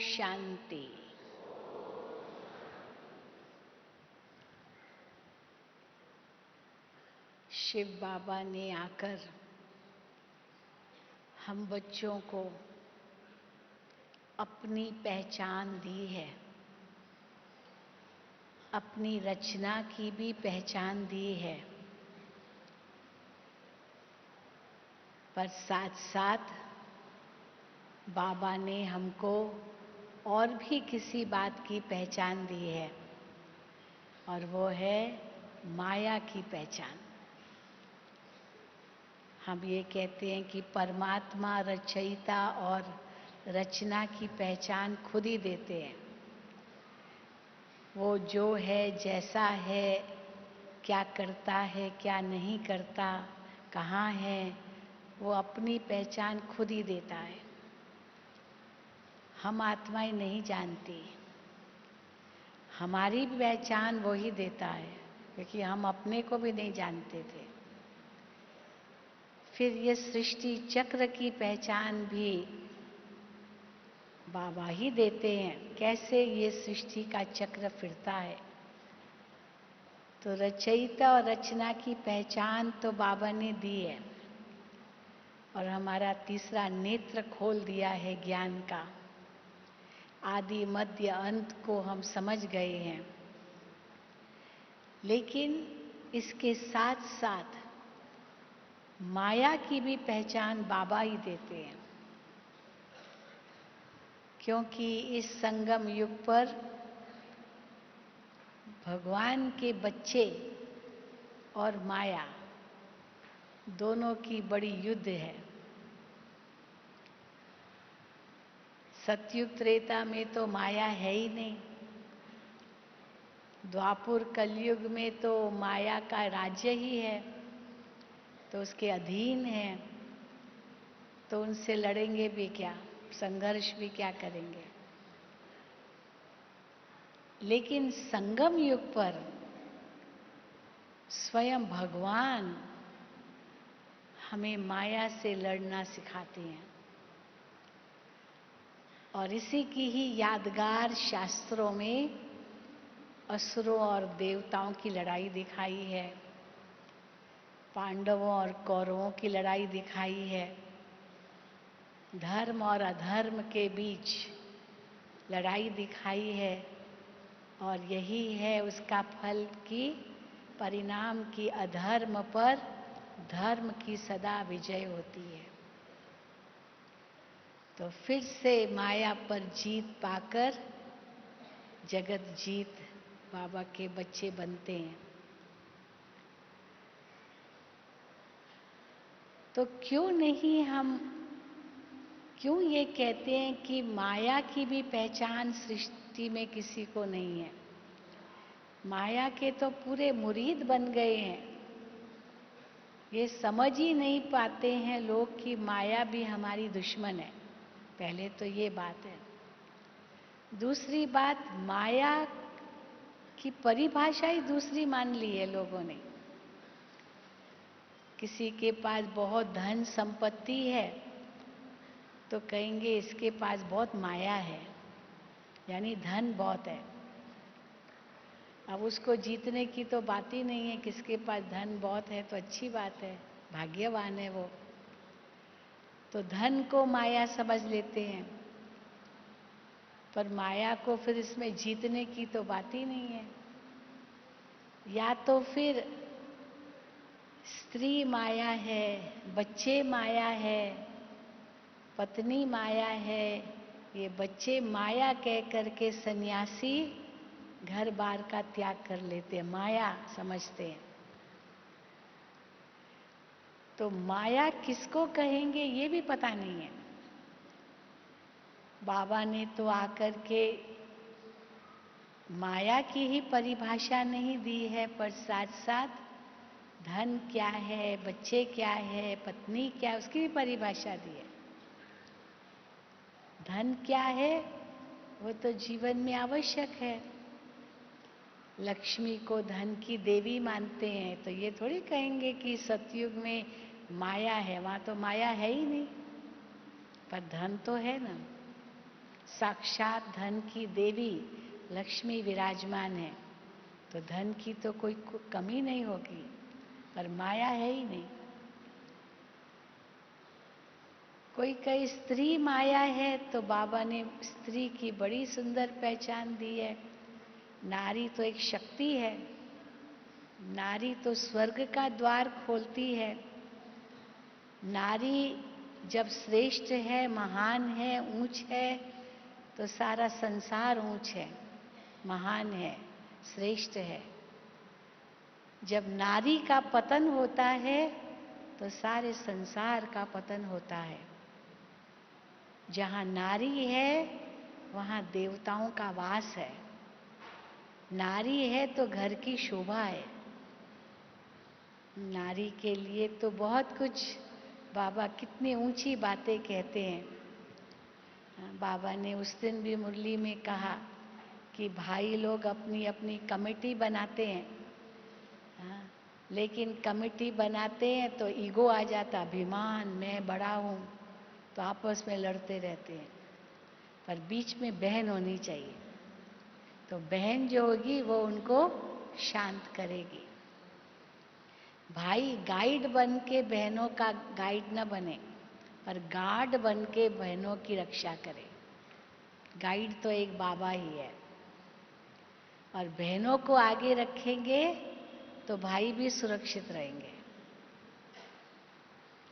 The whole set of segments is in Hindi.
शांति। शिव बाबा ने आकर हम बच्चों को अपनी पहचान दी है, अपनी रचना की भी पहचान दी है, पर साथ साथ बाबा ने हमको और भी किसी बात की पहचान दी है, और वो है माया की पहचान। हम ये कहते हैं कि परमात्मा रचयिता और रचना की पहचान खुद ही देते हैं। वो जो है, जैसा है, क्या करता है, क्या नहीं करता, कहाँ है, वो अपनी पहचान खुद ही देता है। हम आत्माएं नहीं जानती, हमारी पहचान वो ही देता है, क्योंकि हम अपने को भी नहीं जानते थे। फिर ये सृष्टि चक्र की पहचान भी बाबा ही देते हैं, कैसे ये सृष्टि का चक्र फिरता है। तो रचयिता और रचना की पहचान तो बाबा ने दी है, और हमारा तीसरा नेत्र खोल दिया है ज्ञान का। आदि मध्य अंत को हम समझ गए हैं, लेकिन इसके साथ साथ माया की भी पहचान बाबा ही देते हैं, क्योंकि इस संगम युग पर भगवान के बच्चे और माया दोनों की बड़ी युद्ध है। सतयुग त्रेता में तो माया है ही नहीं, द्वापुर कलयुग में तो माया का राज्य ही है, तो उसके अधीन है, तो उनसे लड़ेंगे भी क्या, संघर्ष भी क्या करेंगे। लेकिन संगम युग पर स्वयं भगवान हमें माया से लड़ना सिखाते हैं, और इसी की ही यादगार शास्त्रों में असुरों और देवताओं की लड़ाई दिखाई है, पांडवों और कौरवों की लड़ाई दिखाई है, धर्म और अधर्म के बीच लड़ाई दिखाई है, और यही है उसका फल की परिणाम की अधर्म पर धर्म की सदा विजय होती है। तो फिर से माया पर जीत पाकर जगत जीत बाबा के बच्चे बनते हैं। तो क्यों ये कहते हैं कि माया की भी पहचान सृष्टि में किसी को नहीं है। माया के तो पूरे मुरीद बन गए हैं। ये समझ ही नहीं पाते हैं लोग कि माया भी हमारी दुश्मन है। पहले तो ये बात है। दूसरी बात, माया की परिभाषा ही दूसरी मान ली है लोगों ने। किसी के पास बहुत धन संपत्ति है तो कहेंगे इसके पास बहुत माया है, यानी धन बहुत है। अब उसको जीतने की तो बात ही नहीं है, किसके पास धन बहुत है तो अच्छी बात है, भाग्यवान है वो। तो धन को माया समझ लेते हैं, पर माया को फिर इसमें जीतने की तो बात ही नहीं है। या तो फिर स्त्री माया है, बच्चे माया है, पत्नी माया है, ये बच्चे माया कह करके सन्यासी घर बार का त्याग कर लेते हैं, माया समझते हैं। तो माया किसको कहेंगे ये भी पता नहीं है। बाबा ने तो आकर के माया की ही परिभाषा नहीं दी है, पर साथ साथ धन क्या है, बच्चे क्या है, पत्नी क्या है, उसकी भी परिभाषा दी है। धन क्या है, वो तो जीवन में आवश्यक है। लक्ष्मी को धन की देवी मानते हैं, तो ये थोड़ी कहेंगे कि सतयुग में माया है, वहां तो माया है ही नहीं, पर धन तो है ना। साक्षात धन की देवी लक्ष्मी विराजमान है, तो धन की तो कोई कमी नहीं होगी, पर माया है ही नहीं। कोई कहे स्त्री माया है, तो बाबा ने स्त्री की बड़ी सुंदर पहचान दी है। नारी तो एक शक्ति है, नारी तो स्वर्ग का द्वार खोलती है। नारी जब श्रेष्ठ है, महान है, ऊंच है, तो सारा संसार ऊंच है, महान है, श्रेष्ठ है। जब नारी का पतन होता है, तो सारे संसार का पतन होता है। जहाँ नारी है, वहाँ देवताओं का वास है। नारी है तो घर की शोभा है। नारी के लिए तो बहुत कुछ बाबा कितनी ऊंची बातें कहते हैं। बाबा ने उस दिन भी मुरली में कहा कि भाई लोग अपनी अपनी कमेटी बनाते हैं, लेकिन कमेटी बनाते हैं तो ईगो आ जाता, अभिमान, मैं बड़ा हूँ, तो आपस में लड़ते रहते हैं। पर बीच में बहन होनी चाहिए, तो बहन जो होगी वो उनको शांत करेगी। भाई गाइड बन के बहनों का गाइड न बने, पर गार्ड बन के बहनों की रक्षा करे। गाइड तो एक बाबा ही है, और बहनों को आगे रखेंगे तो भाई भी सुरक्षित रहेंगे।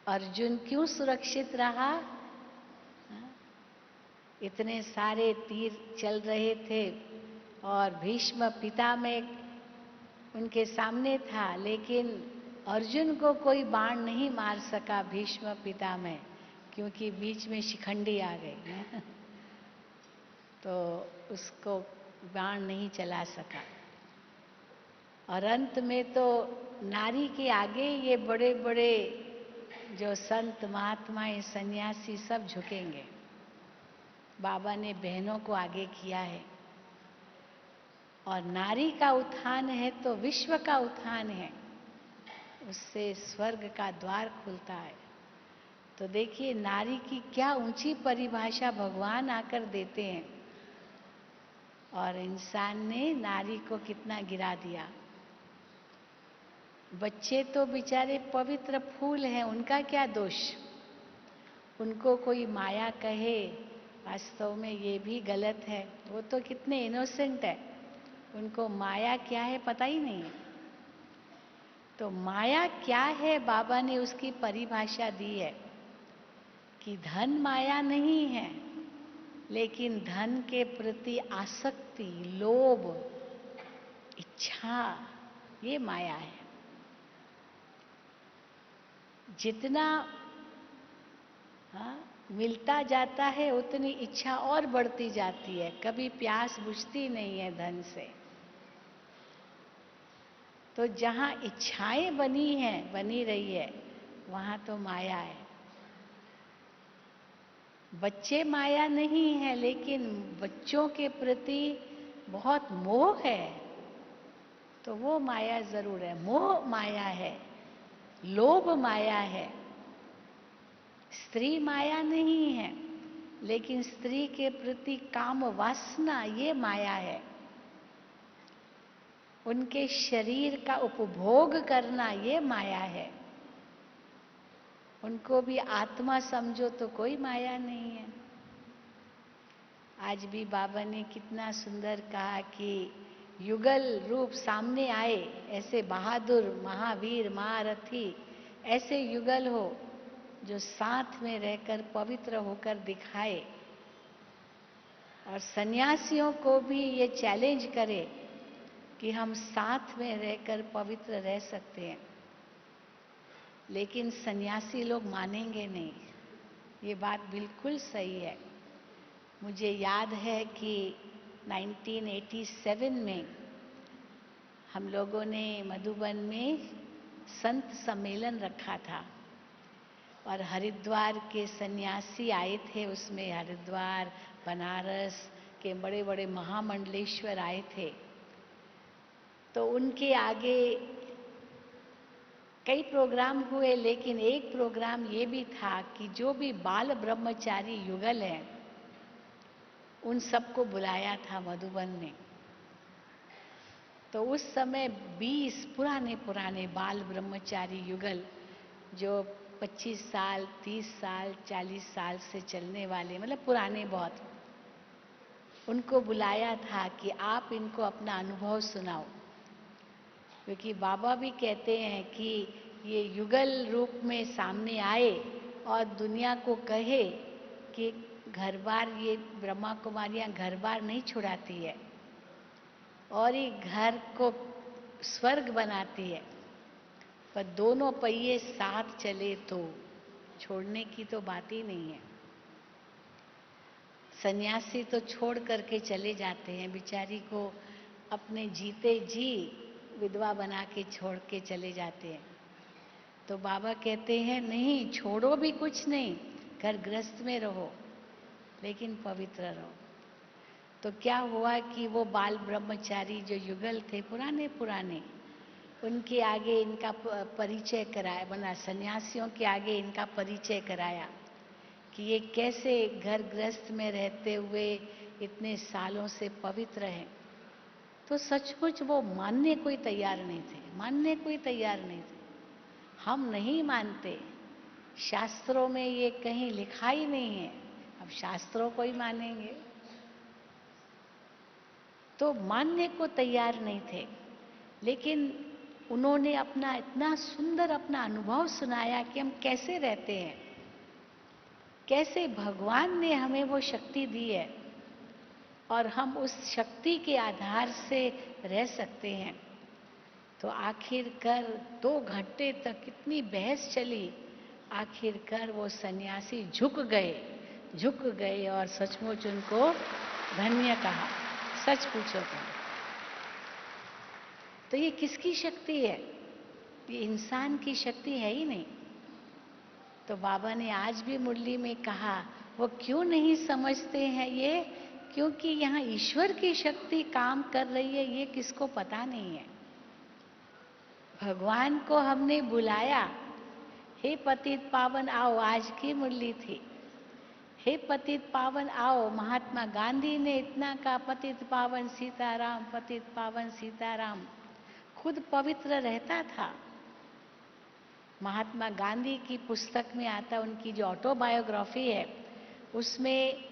अर्जुन क्यों सुरक्षित रहा? इतने सारे तीर चल रहे थे और भीष्म पितामह उनके सामने था, लेकिन अर्जुन को कोई बाण नहीं मार सका भीष्म पितामह, क्योंकि बीच में शिखंडी आ गई तो उसको बाण नहीं चला सका। और अंत में तो नारी के आगे ये बड़े बड़े जो संत महात्माएं सन्यासी सब झुकेंगे। बाबा ने बहनों को आगे किया है, और नारी का उत्थान है तो विश्व का उत्थान है, उससे स्वर्ग का द्वार खुलता है। तो देखिए नारी की क्या ऊंची परिभाषा भगवान आकर देते हैं, और इंसान ने नारी को कितना गिरा दिया। बच्चे तो बेचारे पवित्र फूल हैं, उनका क्या दोष? उनको कोई माया कहे, वास्तव में ये भी गलत है। वो तो कितने इनोसेंट है, उनको माया क्या है पता ही नहीं है। तो माया क्या है, बाबा ने उसकी परिभाषा दी है कि धन माया नहीं है, लेकिन धन के प्रति आसक्ति, लोभ, इच्छा, ये माया है। जितना मिलता जाता है उतनी इच्छा और बढ़ती जाती है, कभी प्यास बुझती नहीं है धन से। तो जहाँ इच्छाएं बनी हैं, बनी रही है, वहाँ तो माया है। बच्चे माया नहीं है, लेकिन बच्चों के प्रति बहुत मोह है, तो वो माया जरूर है। मोह माया है, लोभ माया है। स्त्री माया नहीं है, लेकिन स्त्री के प्रति काम वासना, ये माया है। उनके शरीर का उपभोग करना, ये माया है। उनको भी आत्मा समझो तो कोई माया नहीं है। आज भी बाबा ने कितना सुंदर कहा कि युगल रूप सामने आए, ऐसे बहादुर, महावीर, महारथी ऐसे युगल हो जो साथ में रहकर पवित्र होकर दिखाए, और सन्यासियों को भी ये चैलेंज करे कि हम साथ में रहकर पवित्र रह सकते हैं। लेकिन सन्यासी लोग मानेंगे नहीं, ये बात बिल्कुल सही है। मुझे याद है कि 1987 में हम लोगों ने मधुबन में संत सम्मेलन रखा था, और हरिद्वार के सन्यासी आए थे। उसमें हरिद्वार, बनारस के बड़े बड़े महामंडलेश्वर आए थे। तो उनके आगे कई प्रोग्राम हुए, लेकिन एक प्रोग्राम ये भी था कि जो भी बाल ब्रह्मचारी युगल हैं, उन सबको बुलाया था मधुबन में। तो उस समय 20 पुराने पुराने बाल ब्रह्मचारी युगल, जो 25 साल, 30 साल, 40 साल से चलने वाले, मतलब पुराने बहुत, उनको बुलाया था कि आप इनको अपना अनुभव सुनाओ। क्योंकि बाबा भी कहते हैं कि ये युगल रूप में सामने आए और दुनिया को कहे कि घर बार, ये ब्रह्मा कुमारियां घर बार नहीं छुड़ाती है और ये घर को स्वर्ग बनाती है, पर दोनों पहिए साथ चले तो छोड़ने की तो बात ही नहीं है। सन्यासी तो छोड़ करके चले जाते हैं, बेचारी को अपने जीते जी विधवा बना के छोड़ के चले जाते हैं। तो बाबा कहते हैं नहीं, छोड़ो भी कुछ नहीं, घर गृहस्थ में रहो लेकिन पवित्र रहो। तो क्या हुआ कि वो बाल ब्रह्मचारी जो युगल थे पुराने पुराने, उनके आगे इनका परिचय कराया, बना सन्यासियों के आगे इनका परिचय कराया कि ये कैसे घर गृहस्थ में रहते हुए इतने सालों से पवित्र हैं। तो सचमुच वो मानने कोई तैयार नहीं थे, मानने कोई तैयार नहीं थे। हम नहीं मानते, शास्त्रों में ये कहीं लिखा ही नहीं है, अब शास्त्रों को ही मानेंगे। तो मानने को तैयार नहीं थे, लेकिन उन्होंने अपना इतना सुंदर अपना अनुभव सुनाया कि हम कैसे रहते हैं, कैसे भगवान ने हमें वो शक्ति दी है और हम उस शक्ति के आधार से रह सकते हैं। तो आखिरकार 2 घंटे तक कितनी बहस चली, आखिरकार वो सन्यासी झुक गए और सचमुच उनको धन्य कहा। सच पूछो तो ये किसकी शक्ति है? ये इंसान की शक्ति है ही नहीं। तो बाबा ने आज भी मुरली में कहा, वो क्यों नहीं समझते हैं ये? क्योंकि यहाँ ईश्वर की शक्ति काम कर रही है, ये किसको पता नहीं है। भगवान को हमने बुलाया, हे पतित पावन आओ, आज की मुरली थी, हे पतित पावन आओ। महात्मा गांधी ने इतना कहा, पतित पावन सीताराम, पतित पावन सीताराम। खुद पवित्र रहता था। महात्मा गांधी की पुस्तक में आता, उनकी जो ऑटोबायोग्राफी है, उसमें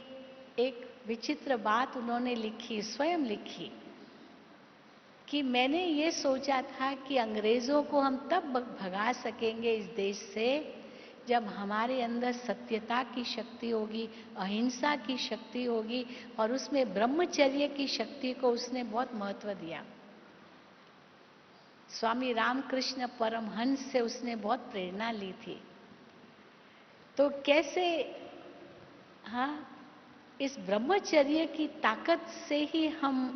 एक विचित्र बात उन्होंने लिखी, स्वयं लिखी, कि मैंने ये सोचा था कि अंग्रेजों को हम तब भगा सकेंगे इस देश से जब हमारे अंदर सत्यता की शक्ति होगी, अहिंसा की शक्ति होगी, और उसमें ब्रह्मचर्य की शक्ति को उसने बहुत महत्व दिया। स्वामी रामकृष्ण परमहंस से उसने बहुत प्रेरणा ली थी। तो कैसे, हाँ, इस ब्रह्मचर्य की ताकत से ही हम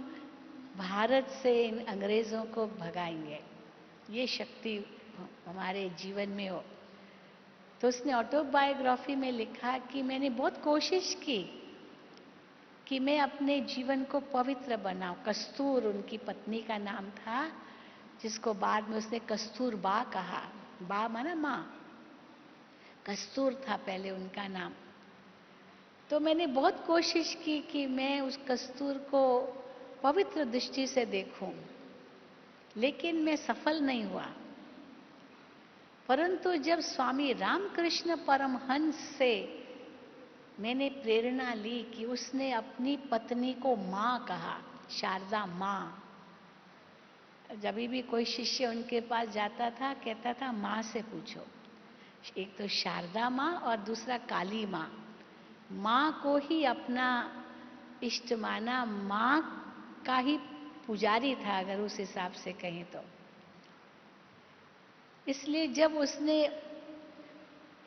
भारत से इन अंग्रेजों को भगाएंगे, ये शक्ति हमारे जीवन में हो। तो उसने ऑटोबायोग्राफी में लिखा कि मैंने बहुत कोशिश की कि मैं अपने जीवन को पवित्र बनाऊं। कस्तूर उनकी पत्नी का नाम था, जिसको बाद में उसने कस्तूरबा कहा। बा माना माँ, कस्तूर था पहले उनका नाम। तो मैंने बहुत कोशिश की कि मैं उस कस्तूर को पवित्र दृष्टि से देखूं, लेकिन मैं सफल नहीं हुआ। परंतु जब स्वामी रामकृष्ण परमहंस से मैंने प्रेरणा ली कि उसने अपनी पत्नी को माँ कहा, शारदा माँ। जब भी कोई शिष्य उनके पास जाता था, कहता था माँ से पूछो। एक तो शारदा माँ और दूसरा काली माँ। माँ को ही अपना इष्ट माना, माँ का ही पुजारी था अगर उस हिसाब से कहें तो। इसलिए जब उसने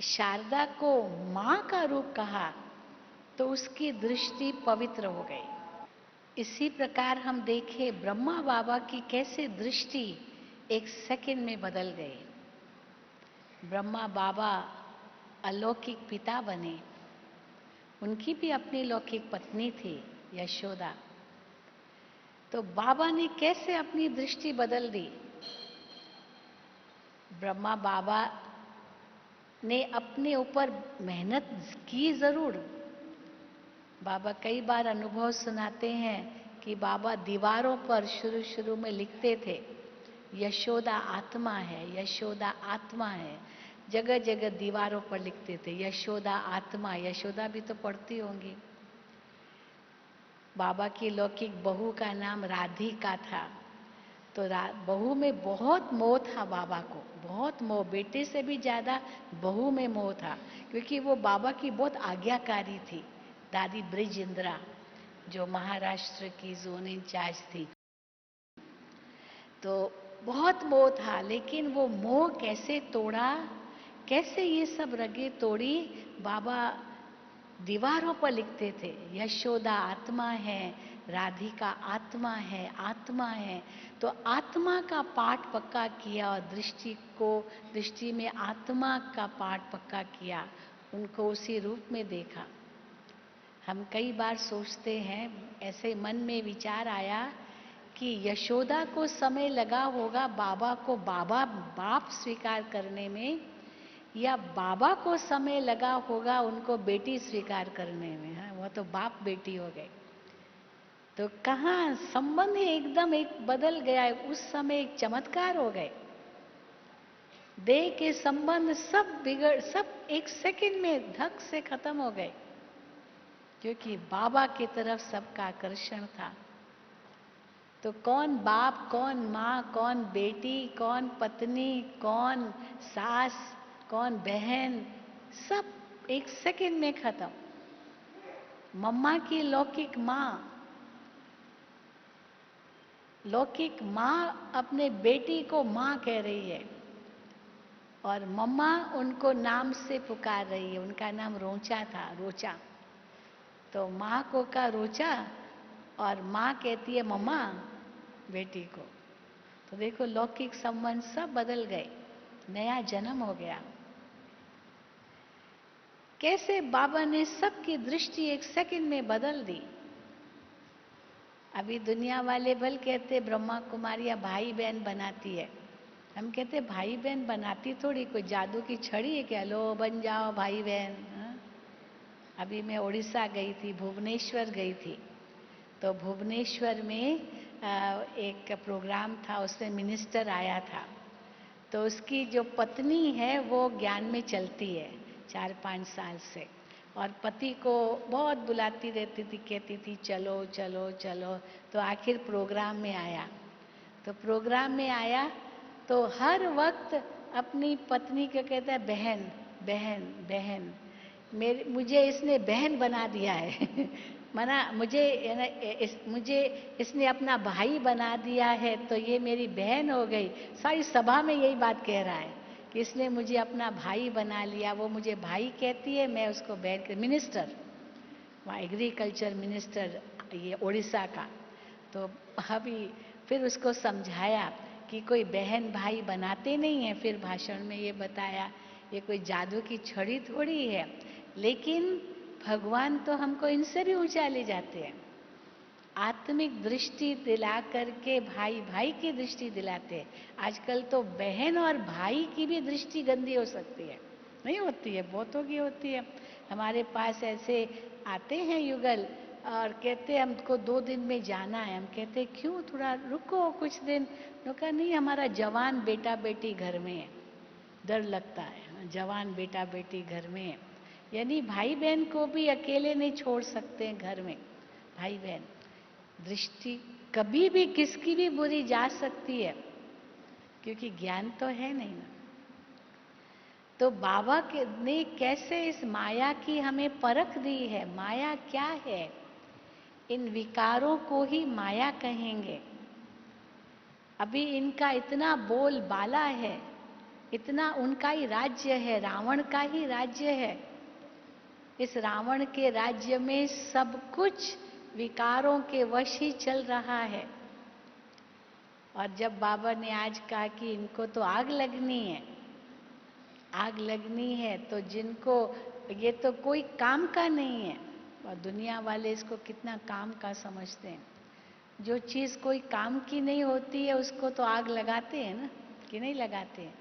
शारदा को माँ का रूप कहा तो उसकी दृष्टि पवित्र हो गई। इसी प्रकार हम देखें ब्रह्मा बाबा की कैसे दृष्टि एक सेकंड में बदल गई। ब्रह्मा बाबा अलौकिक पिता बने, उनकी भी अपनी लौकिक पत्नी थी यशोदा। तो बाबा ने कैसे अपनी दृष्टि बदल दी? ब्रह्मा बाबा ने अपने ऊपर मेहनत की जरूर, बाबा कई बार अनुभव सुनाते हैं कि बाबा दीवारों पर शुरू शुरू में लिखते थे, यशोदा आत्मा है, यशोदा आत्मा है। जगह जगह दीवारों पर लिखते थे यशोदा आत्मा। यशोदा भी तो पढ़ती होंगी। बाबा की लौकिक बहू का नाम राधिका था। तो बहू में बहुत मोह था बाबा को, बहुत मोह, बेटे से भी ज्यादा बहू में मोह था, क्योंकि वो बाबा की बहुत आज्ञाकारी थी। दादी ब्रिज इंदिरा, जो महाराष्ट्र की जोन इंचार्ज थी, तो बहुत मोह था। लेकिन वो मोह कैसे तोड़ा, कैसे ये सब रगे तोड़ी, बाबा दीवारों पर लिखते थे यशोदा आत्मा है, राधिका आत्मा है, आत्मा है। तो आत्मा का पाठ पक्का किया और दृष्टि में आत्मा का पाठ पक्का किया, उनको उसी रूप में देखा। हम कई बार सोचते हैं, ऐसे मन में विचार आया कि यशोदा को समय लगा होगा बाबा को बाप स्वीकार करने में, या बाबा को समय लगा होगा उनको बेटी स्वीकार करने में। हाँ, वो तो बाप बेटी हो गए। तो कहाँ संबंध एकदम एक बदल गया। उस समय एक चमत्कार हो गए, देह के संबंध सब एक सेकंड में धक से खत्म हो गए, क्योंकि बाबा की तरफ सबका आकर्षण था। तो कौन बाप, कौन माँ, कौन बेटी, कौन पत्नी, कौन सास, कौन बहन, सब एक सेकंड में खत्म। मम्मा की लौकिक माँ अपने बेटी को माँ कह रही है, और मम्मा उनको नाम से पुकार रही है। उनका नाम रोचा था, रोचा। तो माँ को का रोचा, और माँ कहती है मम्मा बेटी को। तो देखो लौकिक संबंध सब बदल गए, नया जन्म हो गया। कैसे बाबा ने सबकी दृष्टि एक सेकंड में बदल दी। अभी दुनिया वाले भल कहते ब्रह्मा कुमारियां भाई बहन बनाती है, हम कहते भाई बहन बनाती थोड़ी, कोई जादू की छड़ी है क्या, लो बन जाओ भाई बहन। अभी मैं उड़ीसा गई थी, भुवनेश्वर गई थी। तो भुवनेश्वर में एक प्रोग्राम था, उसमें मिनिस्टर आया था। तो उसकी जो पत्नी है वो ज्ञान में चलती है 4-5 साल से, और पति को बहुत बुलाती रहती थी, कहती थी चलो चलो चलो। तो आखिर प्रोग्राम में आया। तो प्रोग्राम में आया तो हर वक्त अपनी पत्नी को कहता है बहन बहन बहन, मुझे इसने बहन बना दिया है मना मुझे इसने अपना भाई बना दिया है, तो ये मेरी बहन हो गई। सारी सभा में यही बात कह रहा है कि इसने मुझे अपना भाई बना लिया। वो मुझे भाई कहती है, मैं उसको बहन। मिनिस्टर, वहाँ एग्रीकल्चर मिनिस्टर ये उड़ीसा का। तो अभी फिर उसको समझाया कि कोई बहन भाई बनाते नहीं है। फिर भाषण में ये बताया ये कोई जादू की छड़ी थोड़ी है, लेकिन भगवान तो हमको इनसे भी ऊंचा ले जाते हैं। आत्मिक दृष्टि दिला करके भाई भाई की दृष्टि दिलाते हैं। आजकल तो बहन और भाई की भी दृष्टि गंदी हो सकती है, नहीं होती है, बहुतों की होती है। हमारे पास ऐसे आते हैं युगल और कहते हैं हमको 2 दिन में जाना है। हम कहते क्यों, थोड़ा रुको कुछ दिन। तो कहा नहीं, हमारा जवान बेटा बेटी घर में है, डर लगता है, जवान बेटा बेटी घर में है। यानी भाई बहन को भी अकेले नहीं छोड़ सकते हैं घर में। भाई बहन दृष्टि कभी भी किसकी भी बुरी जा सकती है, क्योंकि ज्ञान तो है नहीं ना। तो बाबा ने कैसे इस माया की हमें परख दी है। माया क्या है, इन विकारों को ही माया कहेंगे। अभी इनका इतना बोल बाला है, इतना उनका ही राज्य है, रावण का ही राज्य है। इस रावण के राज्य में सब कुछ विकारों के वश ही चल रहा है। और जब बाबा ने आज कहा कि इनको तो आग लगनी है, आग लगनी है, तो जिनको ये तो कोई काम का नहीं है, और दुनिया वाले इसको कितना काम का समझते हैं। जो चीज़ कोई काम की नहीं होती है उसको तो आग लगाते हैं ना, कि नहीं लगाते हैं।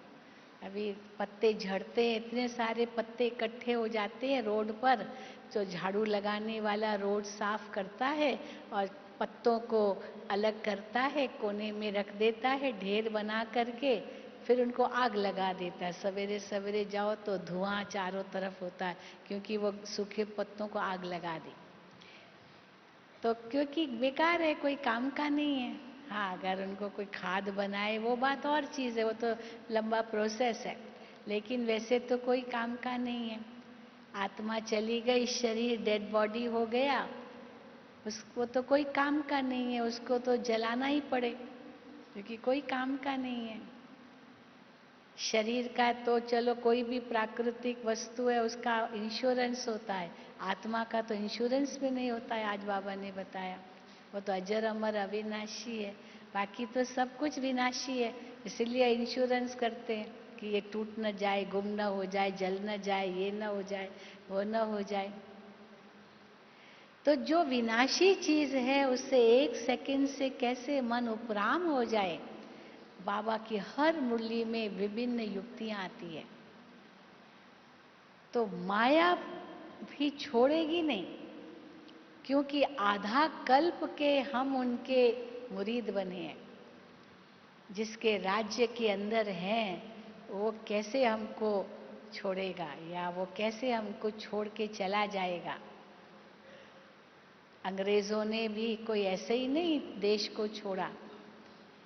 अभी पत्ते झड़ते हैं, इतने सारे पत्ते इकट्ठे हो जाते हैं रोड पर, तो झाड़ू लगाने वाला रोड साफ करता है और पत्तों को अलग करता है, कोने में रख देता है ढेर बना करके, फिर उनको आग लगा देता है। सवेरे सवेरे जाओ तो धुआं चारों तरफ होता है, क्योंकि वो सूखे पत्तों को आग लगा दी। तो क्योंकि बेकार है, कोई काम का नहीं है। हाँ, अगर उनको कोई खाद बनाए वो बात और चीज़ है, वो तो लंबा प्रोसेस है, लेकिन वैसे तो कोई काम का नहीं है। आत्मा चली गई, शरीर डेड बॉडी हो गया, उसको तो कोई काम का नहीं है, उसको तो जलाना ही पड़े, क्योंकि कोई काम का नहीं है। शरीर का तो चलो कोई भी प्राकृतिक वस्तु है उसका इंश्योरेंस होता है, आत्मा का तो इंश्योरेंस भी नहीं होता है, आज बाबा ने बताया। वो तो अजर अमर अविनाशी है, बाकी तो सब कुछ विनाशी है, इसलिए इंश्योरेंस करते हैं कि ये टूट न जाए, गुम न हो जाए, जल न जाए, ये न हो जाए, वो न हो जाए। तो जो विनाशी चीज है उससे एक सेकंड से कैसे मन उपराम हो जाए, बाबा की हर मुरली में विभिन्न युक्तियां आती है। तो माया भी छोड़ेगी नहीं, क्योंकि आधा कल्प के हम उनके मुरीद बने हैं। जिसके राज्य के अंदर हैं वो कैसे हमको छोड़ेगा, या वो कैसे हमको छोड़ के चला जाएगा। अंग्रेजों ने भी कोई ऐसे ही नहीं देश को छोड़ा,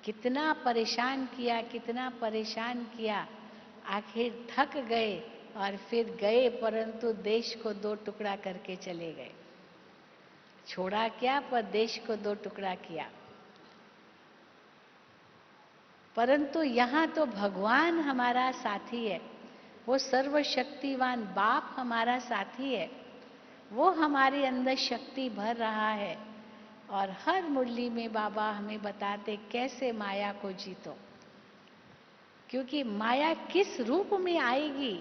कितना परेशान किया, कितना परेशान किया, आखिर थक गए और फिर गए, परंतु देश को दो टुकड़ा करके चले गए। छोड़ा क्या, पर देश को दो टुकड़ा किया। परंतु यहाँ तो भगवान हमारा साथी है, वो सर्वशक्तिवान बाप हमारा साथी है, वो हमारे अंदर शक्ति भर रहा है। और हर मुरली में बाबा हमें बताते कैसे माया को जीतो, क्योंकि माया किस रूप में आएगी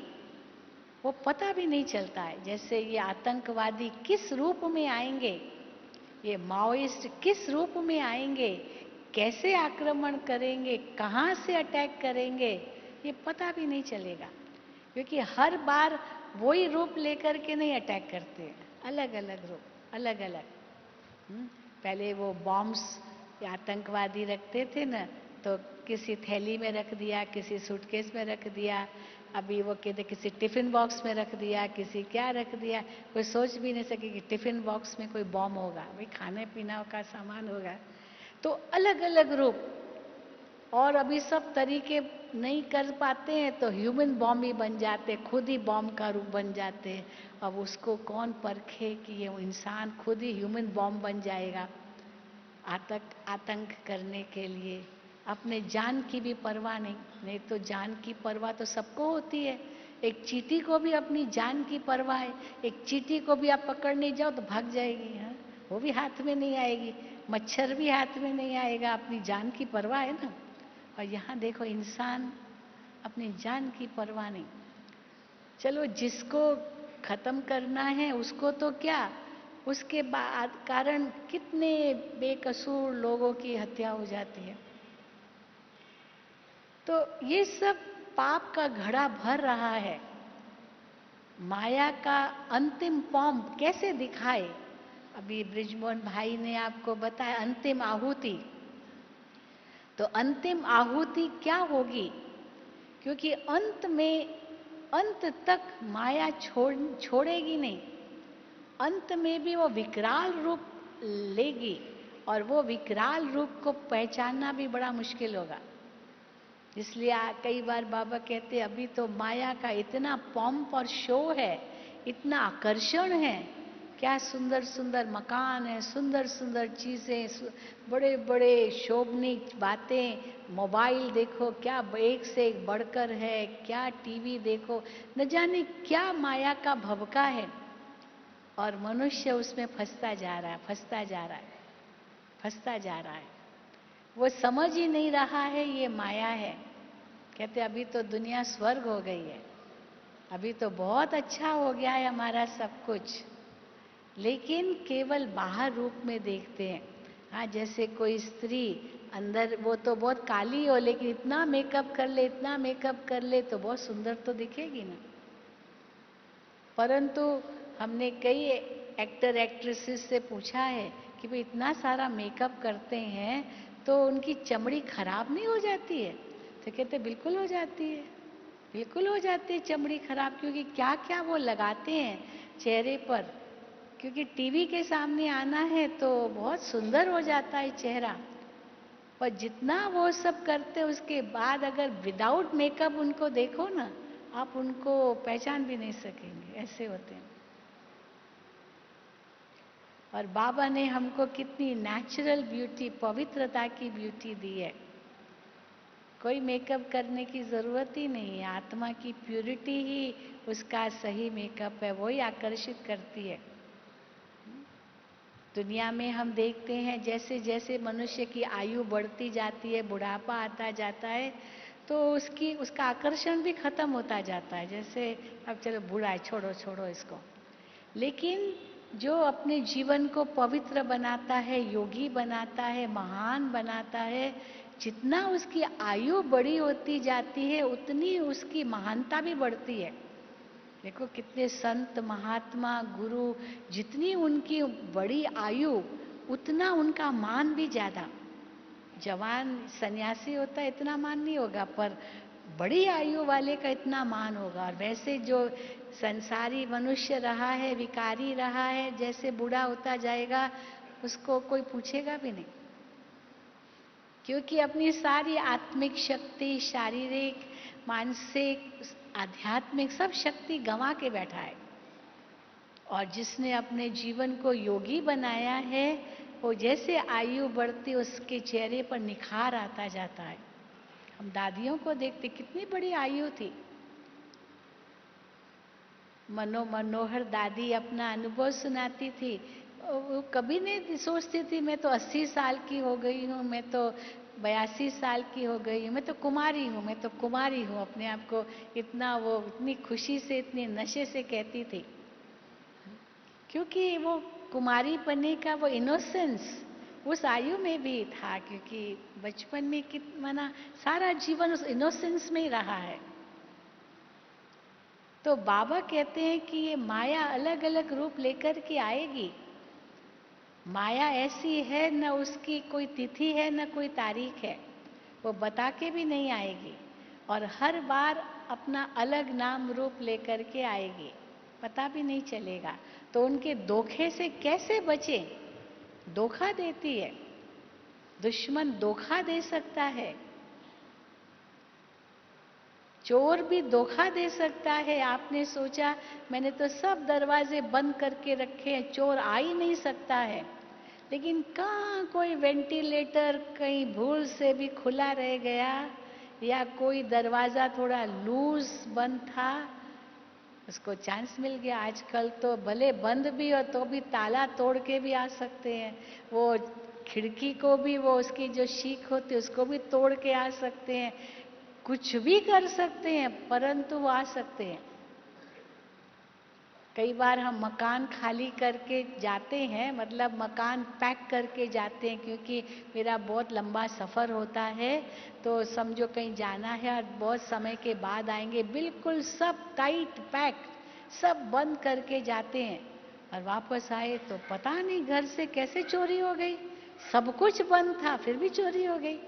वो पता भी नहीं चलता है। जैसे ये आतंकवादी किस रूप में आएंगे, ये माओइस्ट किस रूप में आएंगे, कैसे आक्रमण करेंगे, कहाँ से अटैक करेंगे, ये पता भी नहीं चलेगा, क्योंकि हर बार वही रूप लेकर के नहीं अटैक करते, अलग अलग रूप, अलग अलग। पहले वो बॉम्ब्स आतंकवादी रखते थे ना, तो किसी थैली में रख दिया, किसी सूटकेस में रख दिया, अभी वो कहते किसी टिफिन बॉक्स में रख दिया, किसी क्या रख दिया, कोई सोच भी नहीं सके कि टिफिन बॉक्स में कोई बॉम्ब होगा, भाई खाने पीने का सामान होगा। तो अलग अलग रूप, और अभी सब तरीके नहीं कर पाते हैं तो ह्यूमन बॉम्ब ही बन जाते, खुद ही बॉम्ब का रूप बन जाते हैं। अब उसको कौन परखे कि ये इंसान खुद ही ह्यूमन बॉम्ब बन जाएगा आतंक करने के लिए। अपने जान की भी परवाह नहीं, नहीं तो जान की परवाह तो सबको होती है। एक चींटी को भी अपनी जान की परवाह है, एक चींटी को भी आप पकड़ने जाओ तो भाग जाएगी, हाँ, वो भी हाथ में नहीं आएगी, मच्छर भी हाथ में नहीं आएगा, अपनी जान की परवाह है ना। और यहाँ देखो इंसान अपनी जान की परवाह नहीं। चलो जिसको खत्म करना है उसको तो क्या, उसके बाद कारण कितने बेकसूर लोगों की हत्या हो जाती है। तो ये सब पाप का घड़ा भर रहा है। माया का अंतिम फॉर्म कैसे दिखाए, अभी ब्रिजमोहन भाई ने आपको बताया अंतिम आहुति। तो अंतिम आहुति क्या होगी, क्योंकि अंत में, अंत तक माया छोड़ेगी नहीं, अंत में भी वो विकराल रूप लेगी, और वो विकराल रूप को पहचानना भी बड़ा मुश्किल होगा। इसलिए कई बार बाबा कहते अभी तो माया का इतना पॉम्प और शो है, इतना आकर्षण है, क्या सुंदर सुंदर मकान है, सुंदर सुंदर चीजें, बड़े बड़े शोभनीय बातें, मोबाइल देखो क्या एक से एक बढ़कर है, क्या टीवी देखो, न जाने क्या माया का भवका है, और मनुष्य उसमें फंसता जा रहा है, फंसता जा रहा है, फंसता जा रहा है। वो समझ ही नहीं रहा है ये माया है। कहते अभी तो दुनिया स्वर्ग हो गई है, अभी तो बहुत अच्छा हो गया है हमारा सब कुछ, लेकिन केवल बाहर रूप में देखते हैं। हाँ, जैसे कोई स्त्री अंदर वो तो बहुत काली हो, लेकिन इतना मेकअप कर ले, इतना मेकअप कर ले तो बहुत सुंदर तो दिखेगी ना। परंतु हमने कई एक्टर एक्ट्रेसेस से पूछा है कि भाई इतना सारा मेकअप करते हैं तो उनकी चमड़ी खराब नहीं हो जाती है? तो कहते बिल्कुल हो जाती है, बिल्कुल हो जाती है चमड़ी खराब, क्योंकि क्या क्या वो लगाते हैं चेहरे पर। क्योंकि टीवी के सामने आना है तो बहुत सुंदर हो जाता है चेहरा, पर जितना वो सब करते हैं उसके बाद अगर विदाउट मेकअप उनको देखो ना, आप उनको पहचान भी नहीं सकेंगे, ऐसे होते हैं। और बाबा ने हमको कितनी नेचुरल ब्यूटी, पवित्रता की ब्यूटी दी है। कोई मेकअप करने की जरूरत ही नहीं है, आत्मा की प्यूरिटी ही उसका सही मेकअप है, वही आकर्षित करती है। दुनिया में हम देखते हैं जैसे जैसे मनुष्य की आयु बढ़ती जाती है, बुढ़ापा आता जाता है, तो उसका आकर्षण भी खत्म होता जाता है। जैसे अब चलो बूढ़ा है, छोड़ो छोड़ो इसको। लेकिन जो अपने जीवन को पवित्र बनाता है, योगी बनाता है, महान बनाता है, जितना उसकी आयु बड़ी होती जाती है उतनी उसकी महानता भी बढ़ती है। देखो कितने संत महात्मा गुरु, जितनी उनकी बड़ी आयु उतना उनका मान भी ज्यादा। जवान सन्यासी होता है इतना मान नहीं होगा, पर बड़ी आयु वाले का इतना मान होगा। और वैसे जो संसारी मनुष्य रहा है, विकारी रहा है, जैसे बूढ़ा होता जाएगा उसको कोई पूछेगा भी नहीं, क्योंकि अपनी सारी आत्मिक शक्ति, शारीरिक, मानसिक, आध्यात्मिक सब शक्ति गंवा के बैठा है। और जिसने अपने जीवन को योगी बनाया है, वो जैसे आयु बढ़ती उसके चेहरे पर निखार आता जाता है। हम दादियों को देखते, कितनी बड़ी आयु थी। मनोहर दादी अपना अनुभव सुनाती थी, वो कभी नहीं सोचती थी मैं तो 80 साल की हो गई हूँ, मैं तो 82 साल की हो गई हूँ, मैं तो कुमारी हूँ, मैं तो कुमारी हूँ। अपने आप को इतना वो इतनी खुशी से, इतने नशे से कहती थी, क्योंकि वो कुमारी पने का वो इनोसेंस उस आयु में भी था। क्योंकि बचपन में कितना सारा जीवन उस इनोसेंस में ही रहा है। तो बाबा कहते हैं कि ये माया अलग अलग रूप लेकर के आएगी। माया ऐसी है, न उसकी कोई तिथि है न कोई तारीख है, वो बता के भी नहीं आएगी। और हर बार अपना अलग नाम रूप लेकर के आएगी, पता भी नहीं चलेगा। तो उनके धोखे से कैसे बचें? धोखा देती है, दुश्मन धोखा दे सकता है, चोर भी धोखा दे सकता है। आपने सोचा मैंने तो सब दरवाजे बंद करके रखे हैं, चोर आ ही नहीं सकता है, लेकिन कहाँ कोई वेंटिलेटर कहीं भूल से भी खुला रह गया, या कोई दरवाजा थोड़ा लूज बंद था, उसको चांस मिल गया। आजकल तो भले बंद भी हो तो भी ताला तोड़ के भी आ सकते हैं, वो खिड़की को भी, वो उसकी जो शीख होती है उसको भी तोड़ के आ सकते हैं, कुछ भी कर सकते हैं, परंतु वो आ सकते हैं। कई बार हम मकान खाली करके जाते हैं, मतलब मकान पैक करके जाते हैं, क्योंकि मेरा बहुत लंबा सफ़र होता है, तो समझो कहीं जाना है और बहुत समय के बाद आएंगे, बिल्कुल सब टाइट पैक, सब बंद करके जाते हैं। और वापस आए तो पता नहीं घर से कैसे चोरी हो गई, सब कुछ बंद था फिर भी चोरी हो गई।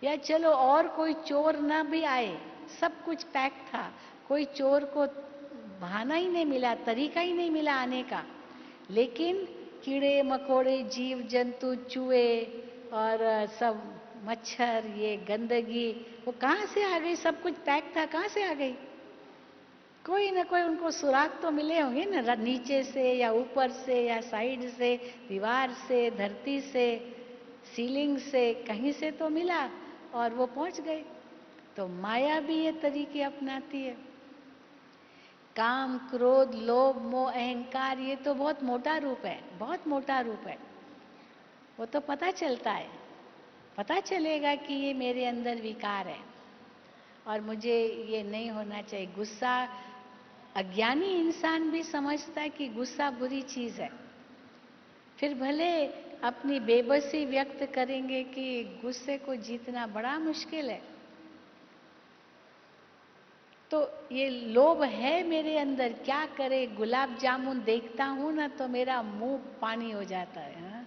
या चलो और कोई चोर ना भी आए, सब कुछ पैक था, कोई चोर को बहाना ही नहीं मिला, तरीका ही नहीं मिला आने का, लेकिन कीड़े मकोड़े, जीव जंतु, चूहे और सब मच्छर, ये गंदगी वो कहाँ से आ गई? सब कुछ पैक था, कहाँ से आ गई? कोई ना कोई उनको सुराग तो मिले होंगे ना, नीचे से या ऊपर से या साइड से, दीवार से, धरती से, सीलिंग से, कहीं से तो मिला और वो पहुंच गए। तो माया भी ये तरीके अपनाती है। काम, क्रोध, लोभ, मोह, अहंकार, ये तो बहुत मोटा रूप है, बहुत मोटा रूप है। वो तो पता चलता है, पता चलेगा कि ये मेरे अंदर विकार है और मुझे ये नहीं होना चाहिए। गुस्सा, अज्ञानी इंसान भी समझता है कि गुस्सा बुरी चीज है, फिर भले अपनी बेबसी व्यक्त करेंगे कि गुस्से को जीतना बड़ा मुश्किल है। तो ये लोभ है मेरे अंदर, क्या करे, गुलाब जामुन देखता हूं ना तो मेरा मुंह पानी हो जाता है। हाँ?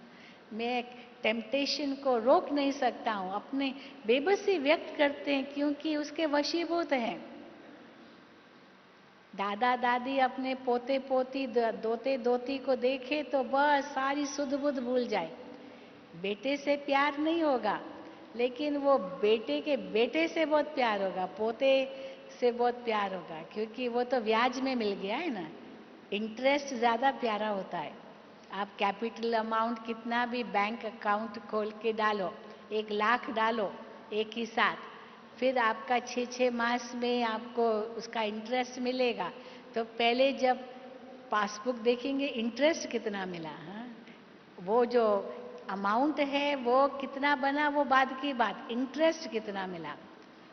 मैं टेम्पटेशन को रोक नहीं सकता हूं। अपने बेबसी व्यक्त करते हैं क्योंकि उसके वशीभूत हैं। दादा दादी अपने पोते पोती दोते दोती को देखे तो बस सारी सुध बुध भूल जाए। बेटे से प्यार नहीं होगा, लेकिन वो बेटे के बेटे से बहुत प्यार होगा, पोते से बहुत प्यार होगा, क्योंकि वो तो ब्याज में मिल गया है ना। इंटरेस्ट ज्यादा प्यारा होता है। आप कैपिटल अमाउंट कितना भी बैंक अकाउंट खोल के डालो, 1 लाख डालो एक ही साथ, फिर आपका 6 मास में आपको उसका इंटरेस्ट मिलेगा। तो पहले जब पासबुक देखेंगे इंटरेस्ट कितना मिला, हाँ? वो जो अमाउंट है वो कितना बना वो बाद की बात, इंटरेस्ट कितना मिला।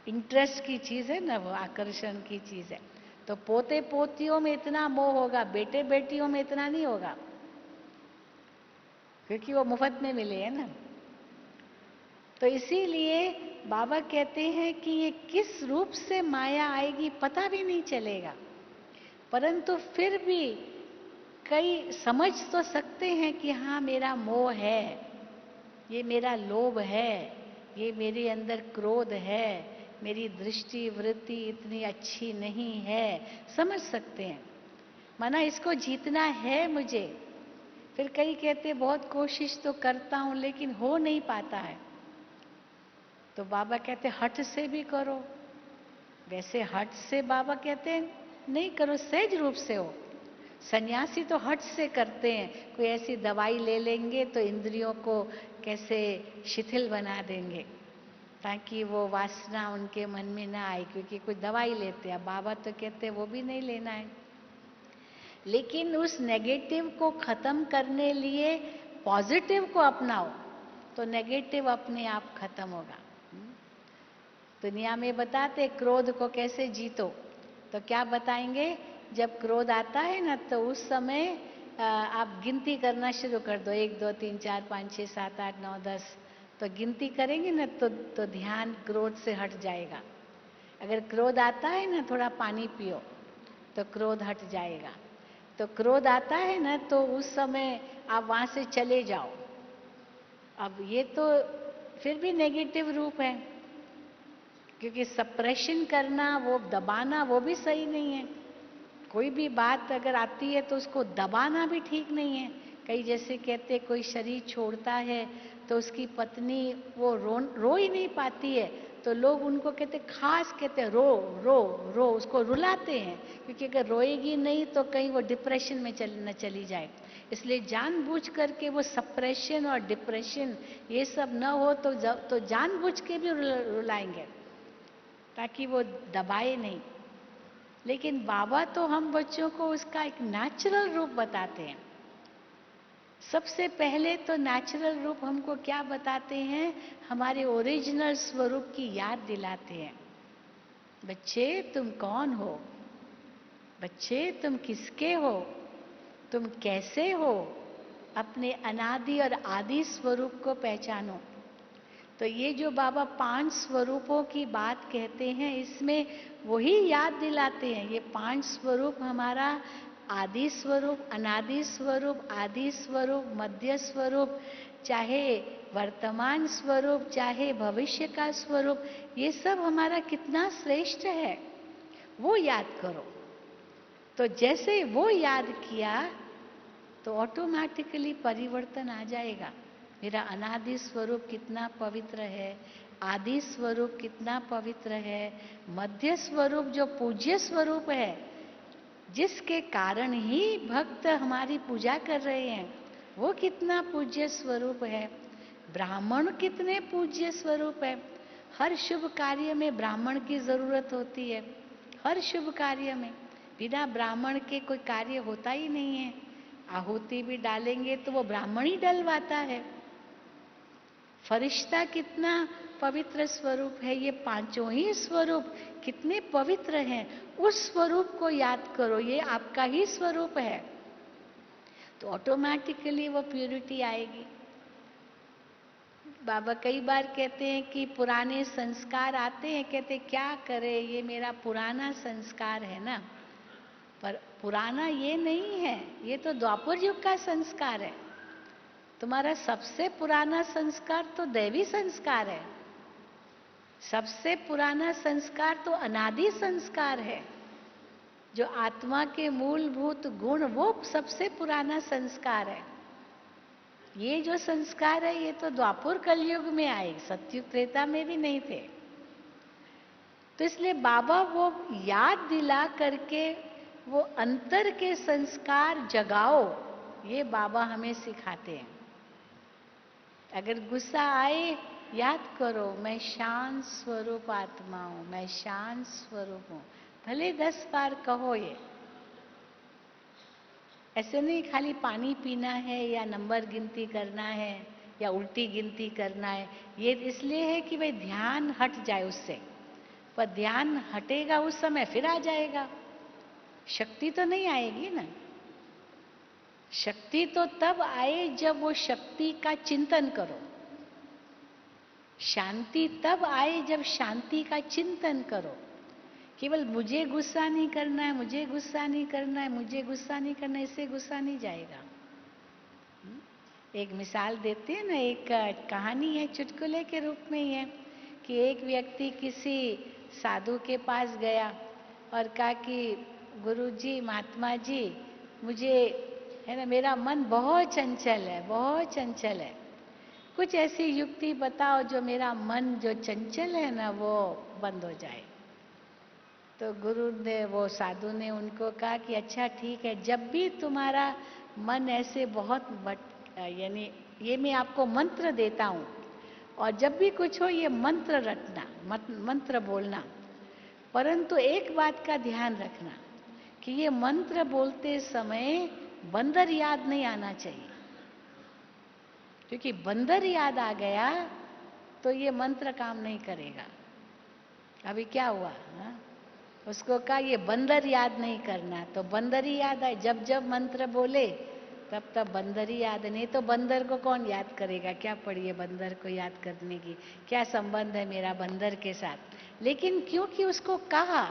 इंटरेस्ट की चीज है ना, वो आकर्षण की चीज है। तो पोते पोतियों में इतना मोह होगा, बेटे बेटियों में इतना नहीं होगा, क्योंकि वो मुफ्त में मिले हैं ना। तो इसीलिए बाबा कहते हैं कि ये किस रूप से माया आएगी पता भी नहीं चलेगा, परंतु फिर भी कई समझ तो सकते हैं कि हाँ मेरा मोह है, ये मेरा लोभ है, ये मेरे अंदर क्रोध है, मेरी दृष्टि वृत्ति इतनी अच्छी नहीं है, समझ सकते हैं। माना इसको जीतना है मुझे। फिर कई कहते बहुत कोशिश तो करता हूं लेकिन हो नहीं पाता है। तो बाबा कहते हठ से भी करो। वैसे हठ से बाबा कहते हैं नहीं करो, सहज रूप से हो। सन्यासी तो हठ से करते हैं, कोई ऐसी दवाई ले लेंगे तो इंद्रियों को कैसे शिथिल बना देंगे ताकि वो वासना उनके मन में ना आए, क्योंकि कोई दवाई लेते हैं। बाबा तो कहते हैं वो भी नहीं लेना है, लेकिन उस नेगेटिव को खत्म करने लिए पॉजिटिव को अपनाओ तो नेगेटिव अपने आप खत्म होगा। दुनिया में बताते क्रोध को कैसे जीतो, तो क्या बताएंगे, जब क्रोध आता है ना तो उस समय आप गिनती करना शुरू कर दो, 1 2 3 4 5 6 7 8 9 10। तो गिनती करेंगे ना तो ध्यान क्रोध से हट जाएगा। अगर क्रोध आता है ना थोड़ा पानी पियो तो क्रोध हट जाएगा। तो क्रोध आता है ना तो उस समय आप वहां से चले जाओ। अब ये तो फिर भी नेगेटिव रूप है, क्योंकि सप्रेशन करना, वो दबाना, वो भी सही नहीं है। कोई भी बात अगर आती है तो उसको दबाना भी ठीक नहीं है। कई जैसे कहते कोई शरीर छोड़ता है तो उसकी पत्नी वो रो ही नहीं पाती है, तो लोग उनको कहते खास कहते रो रो रो, उसको रुलाते हैं, क्योंकि अगर रोएगी नहीं तो कहीं वो डिप्रेशन में न चली जाए। इसलिए जानबूझ करके वो सप्रेशन और डिप्रेशन ये सब न हो तो जानबूझ के भी रुलाएंगे ताकि वो दबाए नहीं। लेकिन बाबा तो हम बच्चों को उसका एक नेचुरल रूप बताते हैं। सबसे पहले तो नेचुरल रूप हमको क्या बताते हैं, हमारे ओरिजिनल स्वरूप की याद दिलाते हैं। बच्चे तुम कौन हो, बच्चे तुम किसके हो, तुम कैसे हो, अपने अनादि और आदि स्वरूप को पहचानो। तो ये जो बाबा 5 स्वरूपों की बात कहते हैं, इसमें वही याद दिलाते हैं। ये 5 स्वरूप हमारा आदि स्वरूप, अनादि स्वरूप, आदि स्वरूप, मध्य स्वरूप, चाहे वर्तमान स्वरूप, चाहे भविष्य का स्वरूप, ये सब हमारा कितना श्रेष्ठ है, वो याद करो। तो जैसे वो याद किया तो ऑटोमेटिकली परिवर्तन आ जाएगा। मेरा अनादि स्वरूप कितना पवित्र है, आदि स्वरूप कितना पवित्र है, मध्य स्वरूप जो पूज्य स्वरूप है, जिसके कारण ही भक्त हमारी पूजा कर रहे हैं, वो कितना पूज्य स्वरूप है। ब्राह्मण कितने पूज्य स्वरूप है। हर शुभ कार्य में ब्राह्मण की जरूरत होती है, हर शुभ कार्य में। बिना ब्राह्मण के कोई कार्य होता ही नहीं है। आहुति भी डालेंगे तो वो ब्राह्मण ही डलवाता है। फरिश्ता कितना पवित्र स्वरूप है। ये पांचों ही स्वरूप कितने पवित्र हैं। उस स्वरूप को याद करो, ये आपका ही स्वरूप है, तो ऑटोमेटिकली वो प्यूरिटी आएगी। बाबा कई बार कहते हैं कि पुराने संस्कार आते हैं, कहते क्या करे, ये मेरा पुराना संस्कार है ना। पर पुराना ये नहीं है, ये तो द्वापर युग का संस्कार है। तुम्हारा सबसे पुराना संस्कार तो दैवी संस्कार है। सबसे पुराना संस्कार तो अनादि संस्कार है। जो आत्मा के मूलभूत गुण, वो सबसे पुराना संस्कार है। ये जो संस्कार है ये तो द्वापर कलयुग में आए, सतयुग त्रेता में भी नहीं थे। तो इसलिए बाबा वो याद दिला करके वो अंतर के संस्कार जगाओ, ये बाबा हमें सिखाते हैं। अगर गुस्सा आए, याद करो मैं शांत स्वरूप आत्मा हूं, मैं शांत स्वरूप हूं। भले 10 बार कहो ये, ऐसे नहीं खाली पानी पीना है या नंबर गिनती करना है या उल्टी गिनती करना है। ये इसलिए है कि भाई ध्यान हट जाए उससे, पर ध्यान हटेगा उस समय फिर आ जाएगा, शक्ति तो नहीं आएगी ना। शक्ति तो तब आए जब वो शक्ति का चिंतन करो। शांति तब आए जब शांति का चिंतन करो। केवल मुझे गुस्सा नहीं करना है, मुझे गुस्सा नहीं करना है, मुझे गुस्सा नहीं करना है, इससे गुस्सा नहीं जाएगा। एक मिसाल देते हैं ना, एक कहानी है, चुटकुले के रूप में ही है कि एक व्यक्ति किसी साधु के पास गया और कहा कि गुरुजी, महात्मा जी, मुझे है ना, मेरा मन बहुत चंचल है, बहुत चंचल है, कुछ ऐसी युक्ति बताओ जो मेरा मन जो चंचल है ना वो बंद हो जाए। तो गुरु ने, वो साधु ने उनको कहा कि अच्छा ठीक है, जब भी तुम्हारा मन ऐसे बहुत यानी ये मैं आपको मंत्र देता हूँ, और जब भी कुछ हो ये मंत्र रटना, मंत्र बोलना, परंतु एक बात का ध्यान रखना कि ये मंत्र बोलते समय बंदर याद नहीं आना चाहिए, क्योंकि बंदर याद आ गया तो ये मंत्र काम नहीं करेगा। अभी क्या हुआ हा? उसको कहा ये बंदर याद नहीं करना, तो बंदर ही याद आए, जब जब मंत्र बोले तब तब बंदर ही याद, नहीं तो बंदर को कौन याद करेगा, क्या पड़ी है बंदर को याद करने की, क्या संबंध है मेरा बंदर के साथ। लेकिन क्योंकि उसको कहा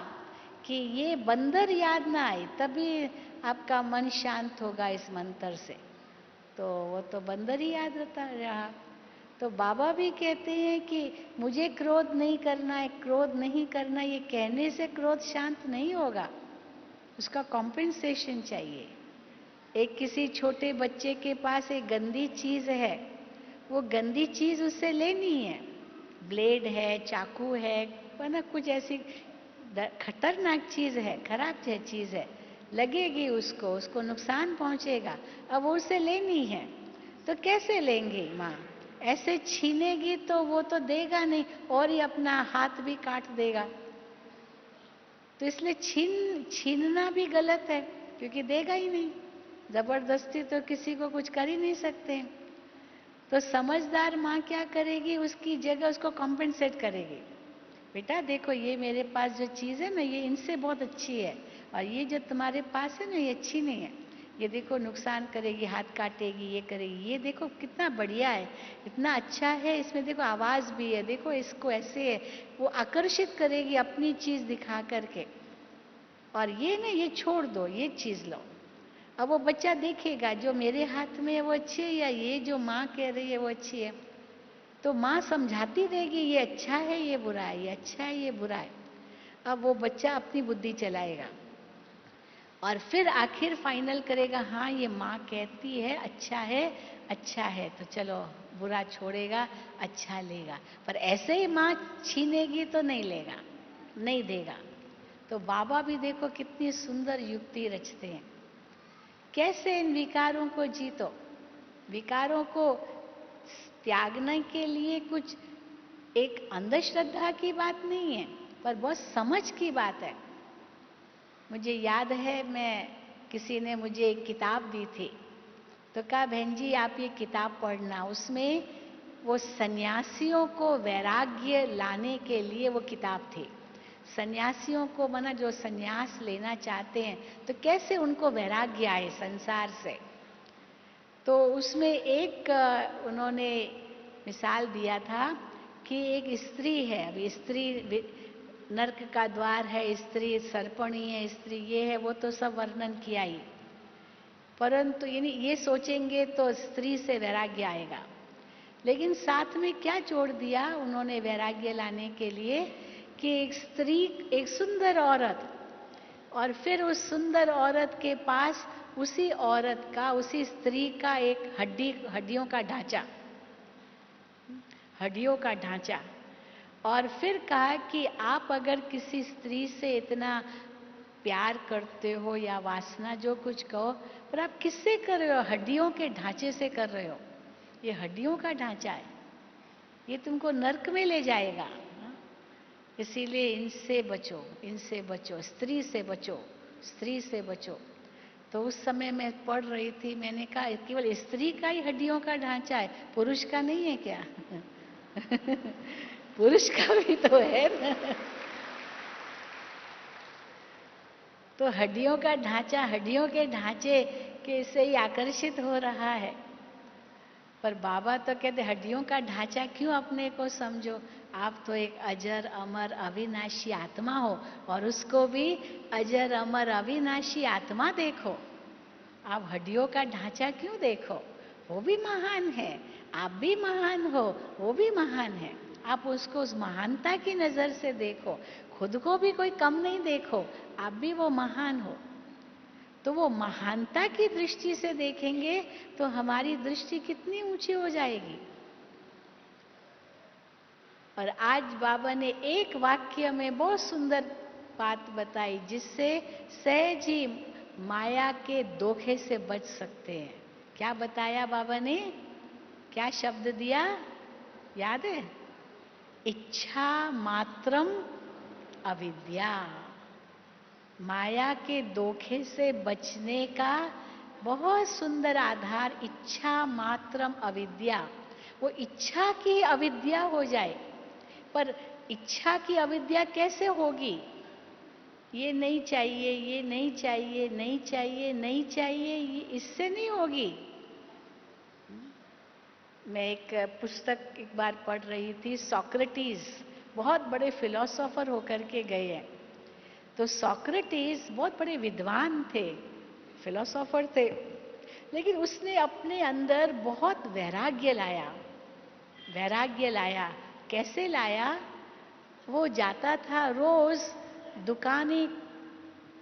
कि ये बंदर याद ना आए, तभी आपका मन शांत होगा इस मंत्र से, तो वो तो बंदर ही याद रहा। तो बाबा भी कहते हैं कि मुझे क्रोध नहीं करना है, क्रोध नहीं करना, ये कहने से क्रोध शांत नहीं होगा, उसका कॉम्पेंसेशन चाहिए। एक किसी छोटे बच्चे के पास एक गंदी चीज है, वो गंदी चीज उससे लेनी है, ब्लेड है, चाकू है ना, कुछ ऐसी खतरनाक चीज है, खराब चीज है, लगेगी उसको, उसको नुकसान पहुंचेगा, अब वो उसे लेनी है, तो कैसे लेंगे माँ, ऐसे छीनेगी तो वो तो देगा नहीं, और ही अपना हाथ भी काट देगा। तो इसलिए छीनना भी गलत है, क्योंकि देगा ही नहीं, जबरदस्ती तो किसी को कुछ कर ही नहीं सकते। तो समझदार माँ क्या करेगी, उसकी जगह उसको कॉम्पेंसेट करेगी, बेटा देखो ये मेरे पास जो चीज़ है ना ये इनसे बहुत अच्छी है, और ये जो तुम्हारे पास है ना ये अच्छी नहीं है, ये देखो नुकसान करेगी, हाथ काटेगी, ये करेगी, ये देखो कितना बढ़िया है, इतना अच्छा है, इसमें देखो आवाज़ भी है, देखो इसको ऐसे है, वो आकर्षित करेगी अपनी चीज़ दिखा करके, और ये ना ये छोड़ दो, ये चीज़ लो। अब वो बच्चा देखेगा जो मेरे हाथ में है वो अच्छी है, या ये जो माँ कह रही है वो अच्छी है, तो माँ समझाती रहेगी ये अच्छा है ये बुरा है, ये अच्छा है ये बुरा है। अब वो बच्चा अपनी बुद्धि चलाएगा और फिर आखिर फाइनल करेगा, हाँ ये माँ कहती है अच्छा है, तो चलो बुरा छोड़ेगा, अच्छा लेगा। पर ऐसे ही माँ छीनेगी तो नहीं लेगा, नहीं देगा। तो बाबा भी देखो कितनी सुंदर युक्ति रचते हैं, कैसे इन विकारों को जीतो। विकारों को त्यागने के लिए कुछ एक अंधश्रद्धा की बात नहीं है, पर बहुत समझ की बात है। मुझे याद है, मैं किसी ने मुझे एक किताब दी थी, तो कहा बहन जी आप ये किताब पढ़ना, उसमें वो सन्यासियों को वैराग्य लाने के लिए वो किताब थी। सन्यासियों को माना जो सन्यास लेना चाहते हैं तो कैसे उनको वैराग्य आए संसार से। तो उसमें एक उन्होंने मिसाल दिया था कि एक स्त्री है, अभी स्त्री नरक का द्वार है, स्त्री सर्पणी है, स्त्री ये है, वो तो सब वर्णन किया ही। परंतु ये सोचेंगे तो स्त्री से वैराग्य आएगा। लेकिन साथ में क्या जोड़ दिया उन्होंने वैराग्य लाने के लिए कि एक स्त्री, एक सुंदर औरत, और फिर उस सुंदर औरत के पास उसी औरत का, उसी स्त्री का एक हड्डियों का ढांचा, हड्डियों का ढांचा। और फिर कहा कि आप अगर किसी स्त्री से इतना प्यार करते हो या वासना जो कुछ कहो, पर आप किससे कर रहे हो? हड्डियों के ढांचे से कर रहे हो। ये हड्डियों का ढांचा है, ये तुमको नरक में ले जाएगा। इसीलिए इनसे बचो, इनसे बचो, स्त्री से बचो, स्त्री से बचो। तो उस समय मैं पढ़ रही थी, मैंने कहा केवल स्त्री का ही हड्डियों का ढांचा है, पुरुष का नहीं है क्या? पुरुष का भी तो है ना। तो हड्डियों का ढांचा, हड्डियों के ढांचे के से ही आकर्षित हो रहा है। पर बाबा तो कहते हड्डियों का ढांचा क्यों अपने को समझो, आप तो एक अजर अमर अविनाशी आत्मा हो, और उसको भी अजर अमर अविनाशी आत्मा देखो। आप हड्डियों का ढांचा क्यों देखो? वो भी महान है, आप भी महान हो, वो भी महान है। आप उसको उस महानता की नजर से देखो, खुद को भी कोई कम नहीं देखो, आप भी वो महान हो। तो वो महानता की दृष्टि से देखेंगे तो हमारी दृष्टि कितनी ऊंची हो जाएगी। और आज बाबा ने एक वाक्य में बहुत सुंदर बात बताई, जिससे सहज ही माया के धोखे से बच सकते हैं। क्या बताया बाबा ने? क्या शब्द दिया, याद है? इच्छा मात्रम अविद्या। माया के धोखे से बचने का बहुत सुंदर आधार इच्छा मात्रम अविद्या। वो इच्छा की अविद्या हो जाए। पर इच्छा की अविद्या कैसे होगी? ये नहीं चाहिए, ये नहीं चाहिए, नहीं चाहिए, नहीं चाहिए, ये इससे नहीं होगी। मैं एक पुस्तक एक बार पढ़ रही थी, सोक्रेटिस बहुत बड़े फिलोसोफर होकर के गए हैं। तो सोक्रेटिस बहुत बड़े विद्वान थे, फिलोसोफर थे, लेकिन उसने अपने अंदर बहुत वैराग्य लाया। वैराग्य लाया, कैसे लाया? वो जाता था रोज, दुकानें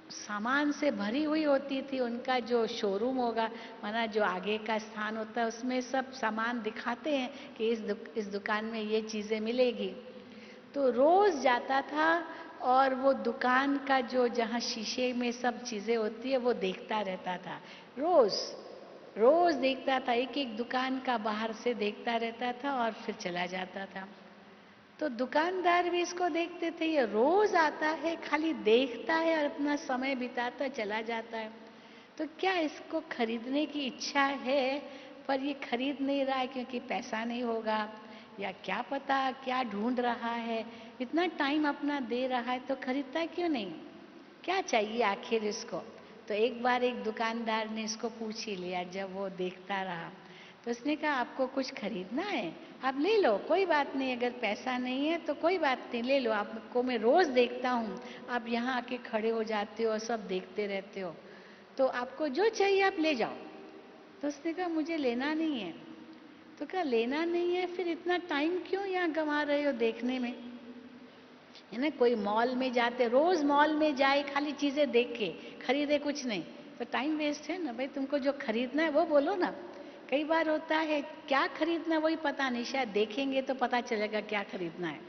सामान से भरी हुई होती थी, उनका जो शोरूम होगा, माना जो आगे का स्थान होता है, उसमें सब सामान दिखाते हैं कि इस दुकान में ये चीज़ें मिलेगी। तो रोज जाता था और वो दुकान का जो जहाँ शीशे में सब चीज़ें होती है वो देखता रहता था। रोज रोज देखता था, एक एक दुकान का बाहर से देखता रहता था और फिर चला जाता था। तो दुकानदार भी इसको देखते थे, ये रोज आता है, खाली देखता है और अपना समय बिताता चला जाता है, तो क्या इसको खरीदने की इच्छा है, पर ये खरीद नहीं रहा है क्योंकि पैसा नहीं होगा, या क्या पता क्या ढूंढ रहा है, इतना टाइम अपना दे रहा है, तो खरीदता क्यों नहीं? क्या चाहिए आखिर इसको? तो एक बार एक दुकानदार ने इसको पूछ ही लिया, जब वो देखता रहा तो उसने कहा आपको कुछ खरीदना है, आप ले लो, कोई बात नहीं, अगर पैसा नहीं है तो कोई बात नहीं, ले लो, आपको मैं रोज देखता हूँ, आप यहाँ आके खड़े हो जाते हो, सब देखते रहते हो, तो आपको जो चाहिए आप ले जाओ। तो उसने कहा मुझे लेना नहीं है। तो कहा लेना नहीं है, फिर इतना टाइम क्यों यहाँ गंवा रहे हो देखने में? है ना, कोई मॉल में जाते, रोज मॉल में जाए, खाली चीजें देख के खरीदे कुछ नहीं, तो टाइम वेस्ट है ना भाई। तुमको जो खरीदना है वो बोलो ना। कई बार होता है क्या खरीदना वही पता नहीं, शायद देखेंगे तो पता चलेगा क्या खरीदना है,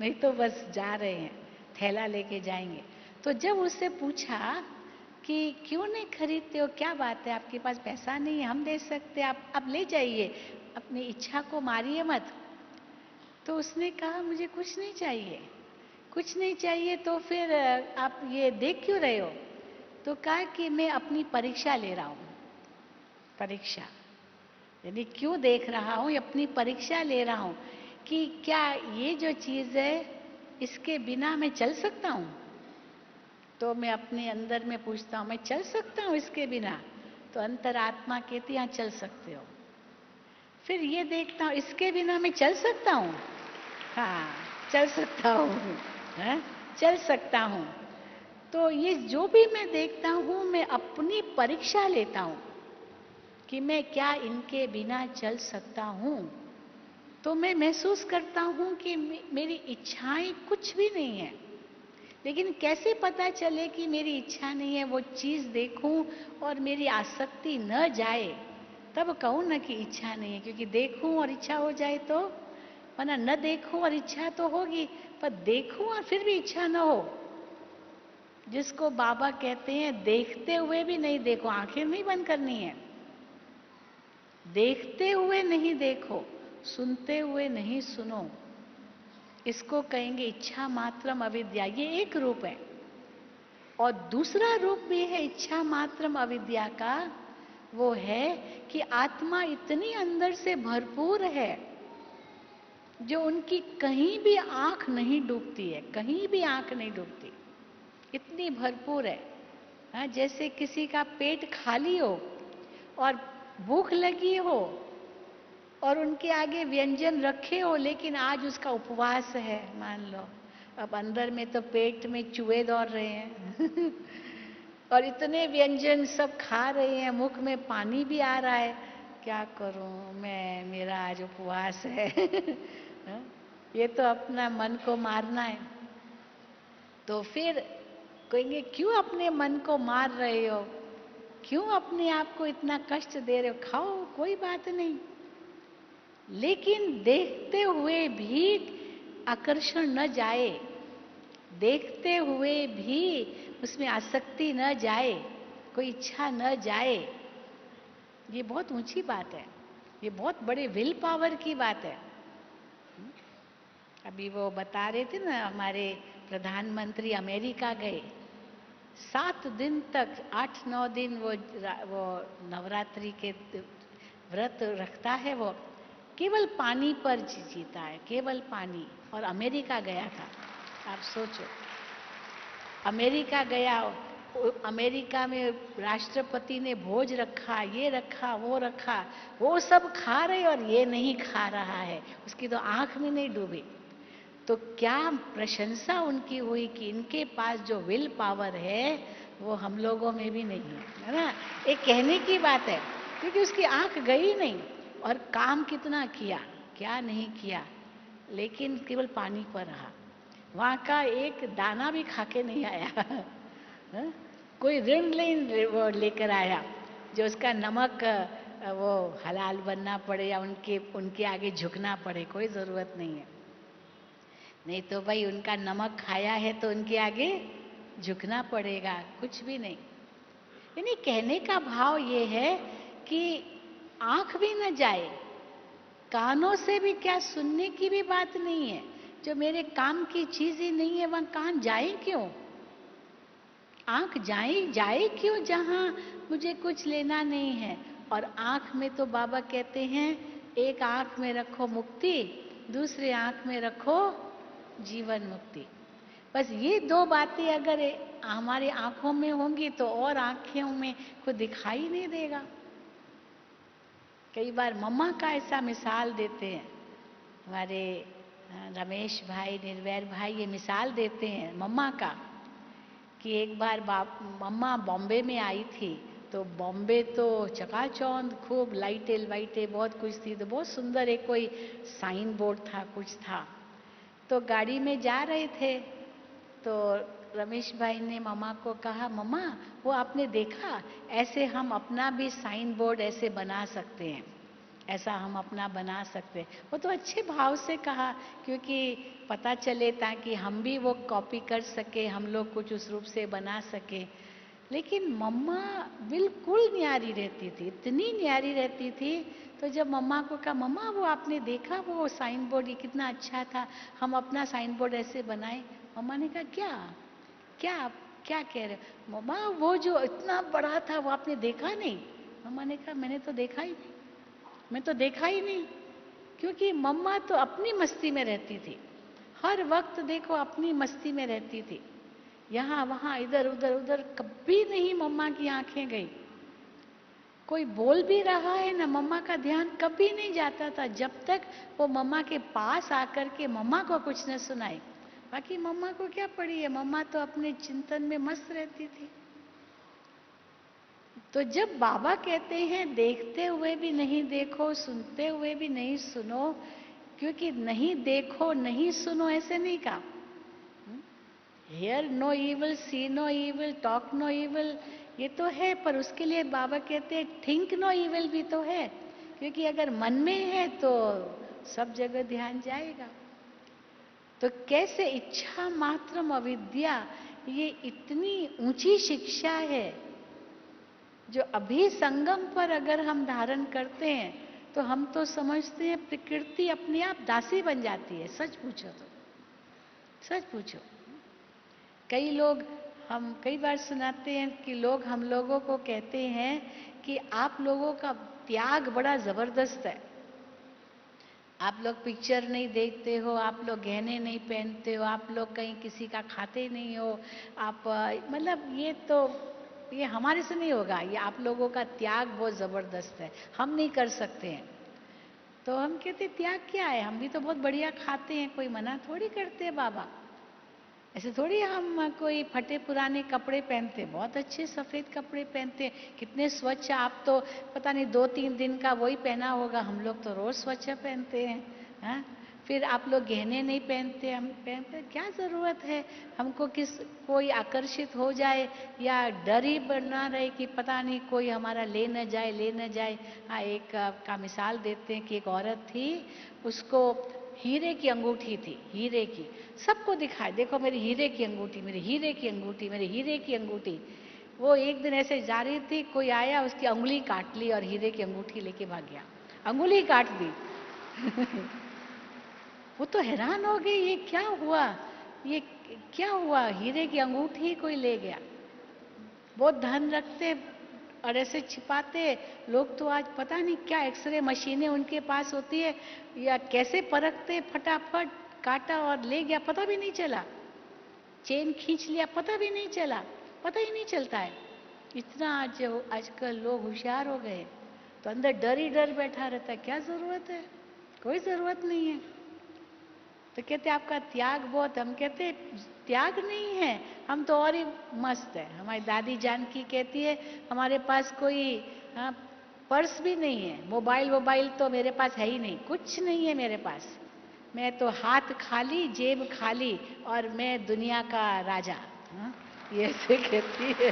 नहीं तो बस जा रहे हैं, थैला लेके जाएंगे। तो जब उससे पूछा कि क्यों नहीं खरीदते हो, क्या बात है, आपके पास पैसा नहीं है, हम दे सकते, आप ले जाइए, अपनी इच्छा को मारिए मत। तो उसने कहा मुझे कुछ नहीं चाहिए, कुछ नहीं चाहिए, तो फिर आप ये देख क्यों रहे हो? तो कहा कि मैं अपनी परीक्षा ले रहा हूँ। परीक्षा यानी क्यों देख रहा हूँ, अपनी परीक्षा ले रहा हूँ कि क्या ये जो चीज़ है इसके बिना मैं चल सकता हूँ। तो मैं अपने अंदर में पूछता हूँ, मैं चल सकता हूँ इसके बिना? तो अंतरात्मा कहती हाँ चल सकते हो। फिर ये देखता हूँ इसके बिना मैं चल सकता हूँ। हाँ, चल सकता हूँ। हाँ, चल सकता हूँ। तो ये जो भी मैं देखता हूँ मैं अपनी परीक्षा लेता हूँ कि मैं क्या इनके बिना चल सकता हूँ। तो मैं महसूस करता हूँ कि मेरी इच्छाएं कुछ भी नहीं है। लेकिन कैसे पता चले कि मेरी इच्छा नहीं है? वो चीज देखूं और मेरी आसक्ति न जाए, तब कहूं ना कि इच्छा नहीं है। क्योंकि देखूं और इच्छा हो जाए तो, वरना न देखूं और इच्छा तो होगी, पर देखूं और फिर भी इच्छा न हो, जिसको बाबा कहते हैं देखते हुए भी नहीं देखो। आंखें नहीं बंद करनी है, देखते हुए नहीं देखो, सुनते हुए नहीं सुनो। इसको कहेंगे इच्छा मात्रम अविद्या। ये एक रूप है। और दूसरा रूप भी है इच्छा मात्रम अविद्या का। वो है कि आत्मा इतनी अंदर से भरपूर है जो उनकी कहीं भी आंख नहीं डूबती है, कहीं भी आंख नहीं डूबती, इतनी भरपूर है। हाँ, जैसे किसी का पेट खाली हो और भूख लगी हो और उनके आगे व्यंजन रखे हो, लेकिन आज उसका उपवास है मान लो। अब अंदर में तो पेट में चूहे दौड़ रहे हैं और इतने व्यंजन सब खा रहे हैं, मुख में पानी भी आ रहा है। क्या करूं मैं, मेरा आज उपवास है ये तो अपना मन को मारना है। तो फिर कहेंगे क्यों अपने मन को मार रहे हो, क्यों अपने आप को इतना कष्ट दे रहे हो? खाओ, कोई बात नहीं, लेकिन देखते हुए भी आकर्षण न जाए, देखते हुए भी उसमें आसक्ति न जाए, कोई इच्छा न जाए। ये बहुत ऊंची बात है, ये बहुत बड़े विल पावर की बात है। अभी वो बता रहे थे ना, हमारे प्रधानमंत्री अमेरिका गए, 7 दिन तक, 8-9 दिन वो नवरात्रि के व्रत रखता है। वो केवल पानी पर जीता है, केवल पानी। और अमेरिका गया था। आप सोचो, अमेरिका गया, अमेरिका में राष्ट्रपति ने भोज रखा, ये रखा, वो सब खा रहे और ये नहीं खा रहा है, उसकी तो आंख में नहीं डूबी। तो क्या प्रशंसा उनकी हुई कि इनके पास जो विल पावर है वो हम लोगों में भी नहीं है ना। एक कहने की बात है, क्योंकि उसकी आंख गई नहीं। और काम कितना किया, क्या नहीं किया, लेकिन केवल पानी पर रहा। वहां का एक दाना भी खा के नहीं आया कोई ऋण लेकर आया जो उसका नमक वो हलाल बनना पड़े या उनके आगे झुकना पड़े, कोई जरूरत नहीं है। नहीं तो भाई उनका नमक खाया है तो उनके आगे झुकना पड़ेगा, कुछ भी नहीं। यानी कहने का भाव ये है कि आंख भी न जाए, कानों से भी क्या, सुनने की भी बात नहीं है। जो मेरे काम की चीज ही नहीं है वहां कान जाए क्यों, आंख जाए क्यों जहां मुझे कुछ लेना नहीं है। और आंख में तो बाबा कहते हैं एक आंख में रखो मुक्ति, दूसरे आंख में रखो जीवन मुक्ति। बस ये 2 बातें अगर हमारी आंखों में होंगी तो और आंखों में कुछ दिखाई नहीं देगा। कई बार मम्मा का ऐसा मिसाल देते हैं हमारे रमेश भाई, निर्वैर भाई, ये मिसाल देते हैं मम्मा का कि एक बार मम्मा बॉम्बे में आई थी। तो बॉम्बे तो चकाचौंध, खूब लाइटें वाइटें बहुत कुछ थी। तो बहुत सुंदर एक कोई साइन बोर्ड था, कुछ था। तो गाड़ी में जा रहे थे तो रमेश भाई ने मम्मा को कहा, मम्मा वो आपने देखा, ऐसे हम अपना भी साइन बोर्ड ऐसे बना सकते हैं, ऐसा हम अपना बना सकते हैं। वो तो अच्छे भाव से कहा, क्योंकि पता चले ताकि हम भी वो कॉपी कर सके, हम लोग कुछ उस रूप से बना सके। लेकिन मम्मा बिल्कुल न्यारी रहती थी, इतनी न्यारी रहती थी। तो जब मम्मा को कहा, मम्मा वो आपने देखा वो साइन बोर्ड, ये कितना अच्छा था, हम अपना साइन बोर्ड ऐसे बनाए। मम्मा ने कहा, क्या क्या आप क्या कह रहे हो? मम्मा वो जो इतना बड़ा था वो आपने देखा नहीं? मम्मा ने कहा, मैंने तो देखा ही नहीं, मैं तो देखा ही नहीं। क्योंकि मम्मा तो अपनी मस्ती में रहती थी, हर वक्त देखो अपनी मस्ती में रहती थी, यहाँ वहां इधर उधर, कभी नहीं मम्मा की आंखें गई। कोई बोल भी रहा है ना, मम्मा का ध्यान कभी नहीं जाता था जब तक वो मम्मा के पास आकर के मम्मा को कुछ न सुनाए। बाकी मम्मा को क्या पड़ी है, मम्मा तो अपने चिंतन में मस्त रहती थी। तो जब बाबा कहते हैं देखते हुए भी नहीं देखो, सुनते हुए भी नहीं सुनो, क्योंकि नहीं देखो नहीं सुनो ऐसे नहीं कहा, hear no evil, see no evil, talk no evil, ये तो है, पर उसके लिए बाबा कहते हैं थिंक नो इविल भी तो है, क्योंकि अगर मन में है तो सब जगह ध्यान जाएगा। तो कैसे इच्छा मात्रम अविद्या, ये इतनी ऊंची शिक्षा है जो अभी संगम पर अगर हम धारण करते हैं तो हम तो समझते हैं प्रकृति अपने आप दासी बन जाती है। सच पूछो तो, सच पूछो, कई लोग, हम कई बार सुनाते हैं कि लोग हम लोगों को कहते हैं कि आप लोगों का त्याग बड़ा जबरदस्त है, आप लोग पिक्चर नहीं देखते हो, आप लोग गहने नहीं पहनते हो, आप लोग कहीं किसी का खाते नहीं हो, आप मतलब ये हमारे से नहीं होगा, ये आप लोगों का त्याग बहुत जबरदस्त है, हम नहीं कर सकते हैं। तो हम कहते त्याग क्या है, हम भी तो बहुत बढ़िया खाते हैं, कोई मना थोड़ी करते हैं बाबा। ऐसे थोड़ी हम कोई फटे पुराने कपड़े पहनते, बहुत अच्छे सफ़ेद कपड़े पहनते, कितने स्वच्छ, आप तो पता नहीं 2-3 दिन का वही पहना होगा, हम लोग तो रोज़ स्वच्छ पहनते हैं। हाँ, फिर आप लोग गहने नहीं पहनते, हम पहनते, क्या ज़रूरत है हमको कोई आकर्षित हो जाए या डर ही बना रहे कि पता नहीं कोई हमारा ले न जाए। हाँ, एक का मिसाल देते हैं कि एक औरत थी, उसको हीरे की अंगूठी थी, हीरे की, सबको दिखाए, देखो मेरी हीरे की अंगूठी, मेरी हीरे की अंगूठी, मेरी हीरे की अंगूठी। वो एक दिन ऐसे जा रही थी, कोई आया उसकी अंगुली काट ली और हीरे की अंगूठी लेके भाग गया, अंगुली काट दी। वो तो हैरान हो गई, ये क्या हुआ, ये क्या हुआ, हीरे की अंगूठी कोई ले गया। बहुत धन रखते और ऐसे छिपाते लोग, तो आज पता नहीं क्या एक्सरे मशीनें उनके पास होती है, या कैसे परखते, फटाफट काटा और ले गया, पता भी नहीं चला, चेन खींच लिया, पता भी नहीं चला, पता ही नहीं चलता है। इतना आजकल लोग होशियार हो गए, तो अंदर डर ही डर बैठा रहता है, क्या जरूरत है, कोई जरूरत नहीं है। तो कहते आपका त्याग बहुत, हम कहते त्याग नहीं है, हम तो और ही मस्त है। हमारी दादी जानकी कहती है हमारे पास कोई पर्स भी नहीं है, मोबाइल तो मेरे पास है ही नहीं, कुछ नहीं है मेरे पास, मैं तो हाथ खाली जेब खाली और मैं दुनिया का राजा। ये ऐसे कहती है।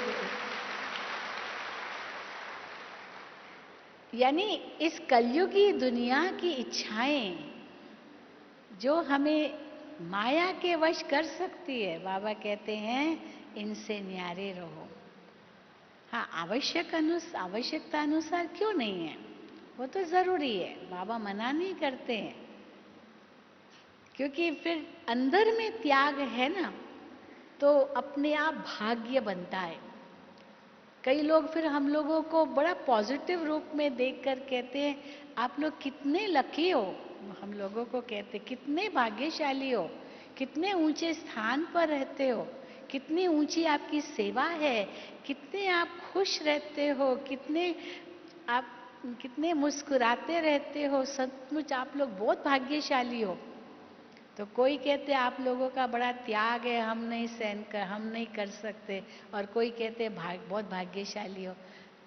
यानी इस कलयुगी दुनिया की इच्छाएं जो हमें माया के वश कर सकती है, बाबा कहते हैं इनसे न्यारे रहो। हाँ, आवश्यकता अनुसार क्यों नहीं है, वो तो जरूरी है, बाबा मना नहीं करते हैं, क्योंकि फिर अंदर में त्याग है ना, तो अपने आप भाग्य बनता है। कई लोग फिर हम लोगों को बड़ा पॉजिटिव रूप में देखकर कहते हैं आप लोग कितने लकी हो, हम लोगों को कहते कितने भाग्यशाली हो, कितने ऊंचे स्थान पर रहते हो, कितनी ऊंची आपकी सेवा है, कितने आप खुश रहते हो, कितने मुस्कुराते रहते हो, सचमुच आप लोग बहुत भाग्यशाली हो। तो कोई कहते आप लोगों का बड़ा त्याग है, हम नहीं कर सकते, और कोई कहते बहुत भाग्यशाली हो।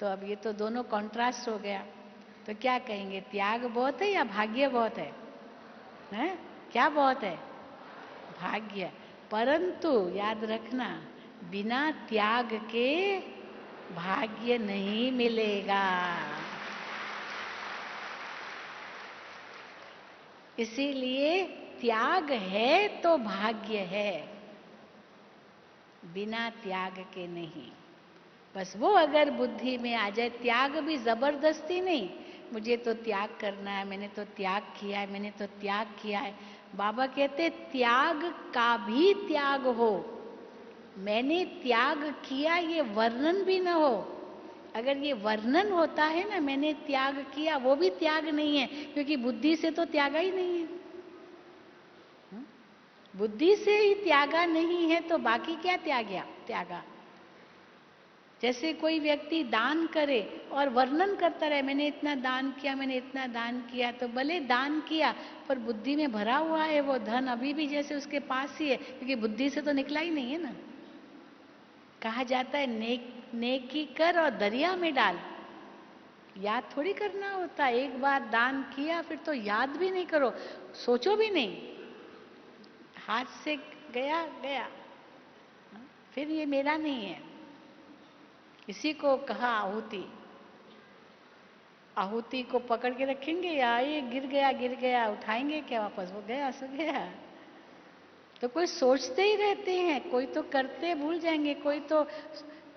तो अब ये तो दोनों कॉन्ट्रास्ट हो गया, तो क्या कहेंगे, त्याग बहुत है या भाग्य बहुत है? हैं? क्या बहुत है? भाग्य। परंतु याद रखना, बिना त्याग के भाग्य नहीं मिलेगा। इसीलिए त्याग है तो भाग्य है, बिना त्याग के नहीं। बस वो अगर बुद्धि में आ जाए, त्याग भी जबरदस्ती नहीं, मुझे तो त्याग करना है, मैंने तो त्याग किया है, मैंने तो त्याग किया है। बाबा कहते त्याग का भी त्याग हो, मैंने त्याग किया ये वर्णन भी न हो। अगर ये वर्णन होता है ना, मैंने त्याग किया, वो भी त्याग नहीं है, क्योंकि बुद्धि से तो त्यागा ही नहीं है। बुद्धि से ही त्यागा नहीं है तो बाकी क्या त्यागा? जैसे कोई व्यक्ति दान करे और वर्णन करता रहे, मैंने इतना दान किया, मैंने इतना दान किया, तो भले दान किया पर बुद्धि में भरा हुआ है वो धन, अभी भी जैसे उसके पास ही है, क्योंकि बुद्धि से तो निकला ही नहीं है ना। कहा जाता है नेकी कर और दरिया में डाल। याद थोड़ी करना होता, एक बार दान किया फिर तो याद भी नहीं करो, सोचो भी नहीं, हाथ से गया गया, फिर ये मेरा नहीं है। किसी को कहा आहुति, आहुति को पकड़ के रखेंगे या ये गिर गया उठाएंगे क्या वापस, वो गया सो गया। तो कोई सोचते ही रहते हैं, कोई तो करते भूल जाएंगे, कोई तो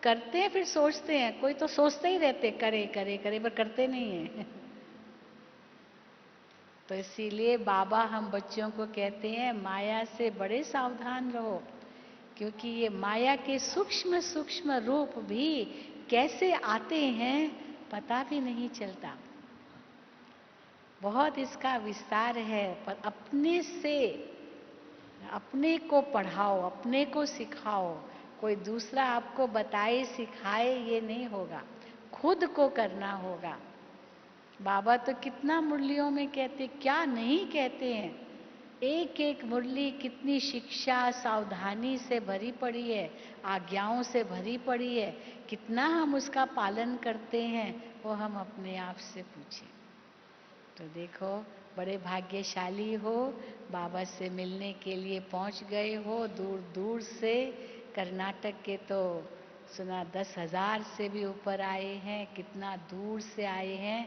करते हैं फिर सोचते हैं, कोई तो सोचते ही रहते करे करे करे पर करते नहीं है। तो इसीलिए बाबा हम बच्चों को कहते हैं माया से बड़े सावधान रहो, क्योंकि ये माया के सूक्ष्म सूक्ष्म रूप भी कैसे आते हैं पता भी नहीं चलता। बहुत इसका विस्तार है, पर अपने से अपने को पढ़ाओ, अपने को सिखाओ, कोई दूसरा आपको बताए सिखाए ये नहीं होगा, खुद को करना होगा। बाबा तो कितना मुरलियों में कहते, क्या नहीं कहते हैं, एक एक मुरली कितनी शिक्षा सावधानी से भरी पड़ी है, आज्ञाओं से भरी पड़ी है, कितना हम उसका पालन करते हैं वो हम अपने आप से पूछें। तो देखो बड़े भाग्यशाली हो, बाबा से मिलने के लिए पहुंच गए हो दूर दूर से। कर्नाटक के तो सुना 10,000 से भी ऊपर आए हैं, कितना दूर से आए हैं।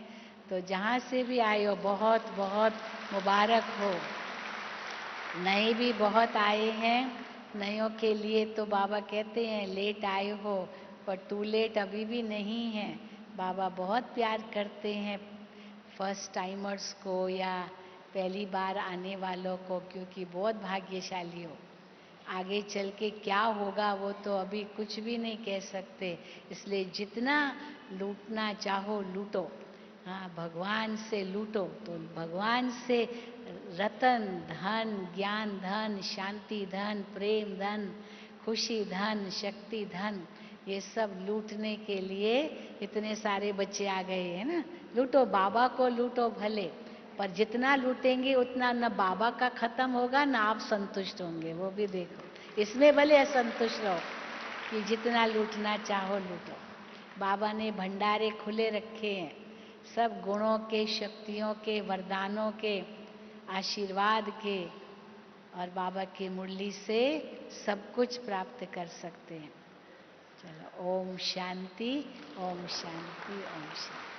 तो जहाँ से भी आए हो बहुत बहुत मुबारक हो। नए भी बहुत आए हैं, नयों के लिए तो बाबा कहते हैं लेट आए हो पर टू लेट अभी भी नहीं है। बाबा बहुत प्यार करते हैं फर्स्ट टाइमर्स को या पहली बार आने वालों को, क्योंकि बहुत भाग्यशाली हो। आगे चल के क्या होगा वो तो अभी कुछ भी नहीं कह सकते, इसलिए जितना लूटना चाहो लूटो। हाँ, भगवान से लूटो तो भगवान से रतन धन, ज्ञान धन, शांति धन, प्रेम धन, खुशी धन, शक्ति धन, ये सब लूटने के लिए इतने सारे बच्चे आ गए हैं ना। लूटो, बाबा को लूटो भले, पर जितना लूटेंगे उतना न बाबा का खत्म होगा न आप संतुष्ट होंगे, वो भी देखो। इसमें भले असंतुष्ट रहो कि जितना लूटना चाहो लूटो। बाबा ने भंडारे खुले रखे हैं, सब गुणों के, शक्तियों के, वरदानों के, आशीर्वाद के, और बाबा की मुरली से सब कुछ प्राप्त कर सकते हैं। चलो, ओम शांति, ओम शांति, ओम शांति।